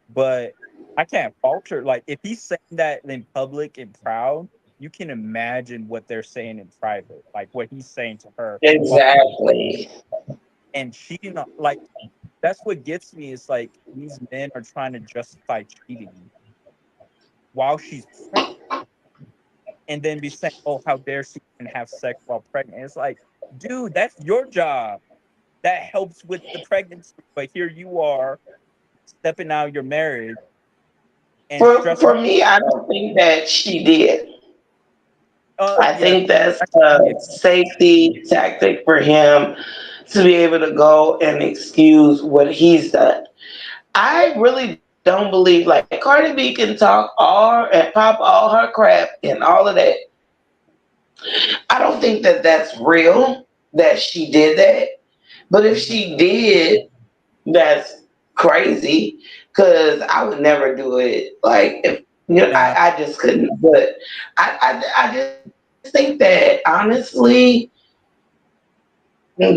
But I can't fault her. Like, if he's saying that in public and proud, you can imagine what they're saying in private, like what he's saying to her. While, Exactly. and she, like, that's what gets me is like these men are trying to justify cheating while she's pregnant and then be saying, oh, how dare she even have sex while pregnant? It's like, dude, that's your job. That helps with the pregnancy. But here you are stepping out your marriage and For stressing. me, I don't think that she did. I Yeah, think that's I a can safety tactic for him to be able to go and excuse what he's done. I really don't believe like Cardi B can talk all and pop all her crap and all of that. I don't think that that's real that she did that. But if Mhm. she did, that's crazy because I would never do it. Like if you know, Yeah, I just couldn't. But I just think that honestly,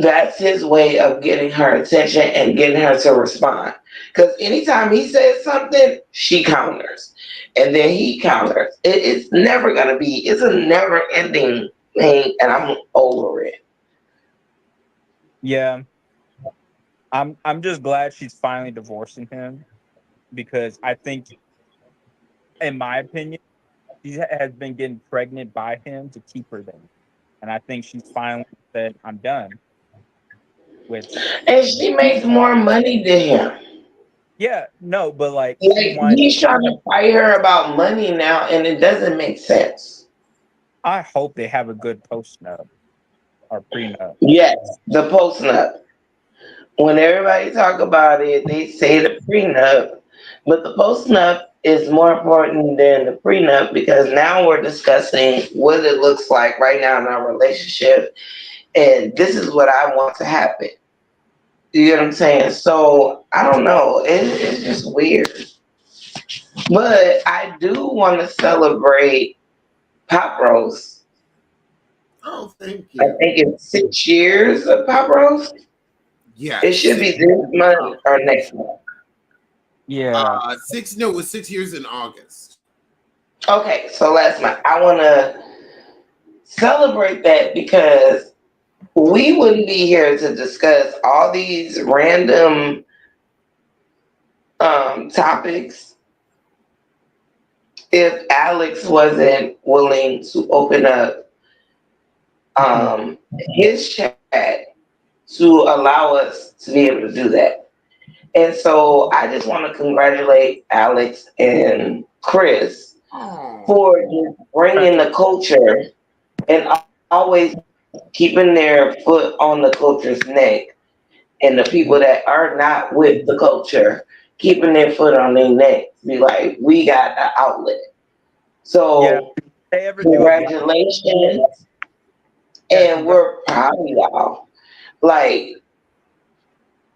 that's his way of getting her attention and getting her to respond. Because anytime he says something, she counters, and then he counters. It's never gonna be. It's a never ending thing, and I'm over it. yeah. I'm just glad she's finally divorcing him because I think, in my opinion, she has been getting pregnant by him to keep her there, and I think she's finally said, "I'm done." Which, And she makes more money than him. yeah, no, but like he Like wants. he's trying to fight her about money now, and it doesn't make sense. I hope they have a good post nup or prenup. Yes, the post nut. When everybody talk about it, they say the prenup, but the post nut is more important than the prenup because now we're discussing what it looks like right now in our relationship, and this is what I want to happen. You get what I'm saying? So I don't know. It's just weird. But I do want to celebrate Pop Rose. Oh, thank I you. think it's 6 years of Pop Rose. It Yes. should be this month or next month. Yeah. No, it was 6 years in August. Okay, so last month. I want to celebrate that because we wouldn't be here to discuss all these random topics if Alex wasn't willing to open up his chat to allow us to be able to do that. And so I just want to congratulate Alex and Chris for just bringing the culture and always keeping their foot on the culture's neck, and the people that are not with the culture keeping their foot on their neck. Be like, we got an outlet. Yeah. So If they ever do a video, congratulations, yeah, and we're proud of y'all. Like,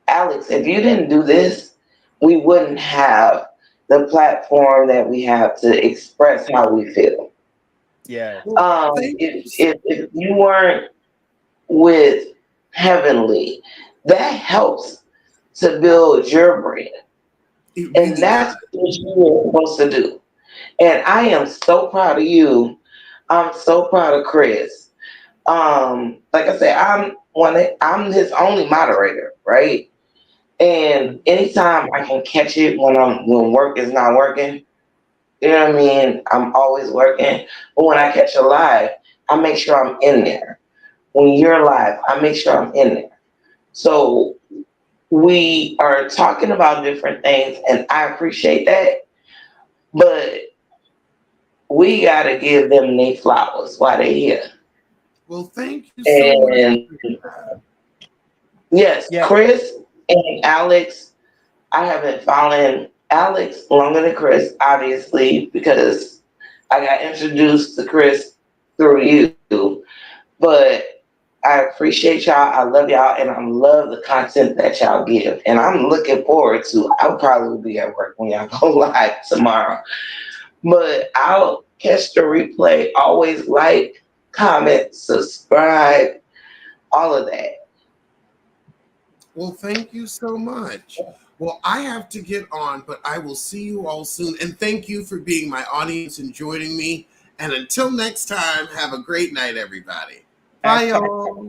Alex, if you didn't do this, we wouldn't have the platform that we have to express how we feel. yeah. Thank you. If you weren't with Heavenly, that helps to build your brand. It And really that's does. what you're supposed to do. And I am so proud of you. I'm so proud of Chris. Like I said, I'm his only moderator, right? And anytime I can catch it when work is not working, you know what I mean? I'm always working. But when I catch a live, I make sure I'm in there. When you're live, I make sure I'm in there. So we are talking about different things, and I appreciate that. But we gotta give them their flowers while they're here. Well, thank you so much. And yes, Yeah. Chris and Alex, I haven't followed Alex longer than Chris, obviously, because I got introduced to Chris through you. But I appreciate y'all. I love y'all, and I love the content that y'all give. And I'm looking forward to. I probably will be at work when y'all go live tomorrow. But I'll catch the replay. Always like, comment, subscribe, all of that. Well, thank you so much. Well, I have to get on, but I will see you all soon. And thank you for being my audience and joining me. And until next time, have a great night, everybody. Bye, y'all.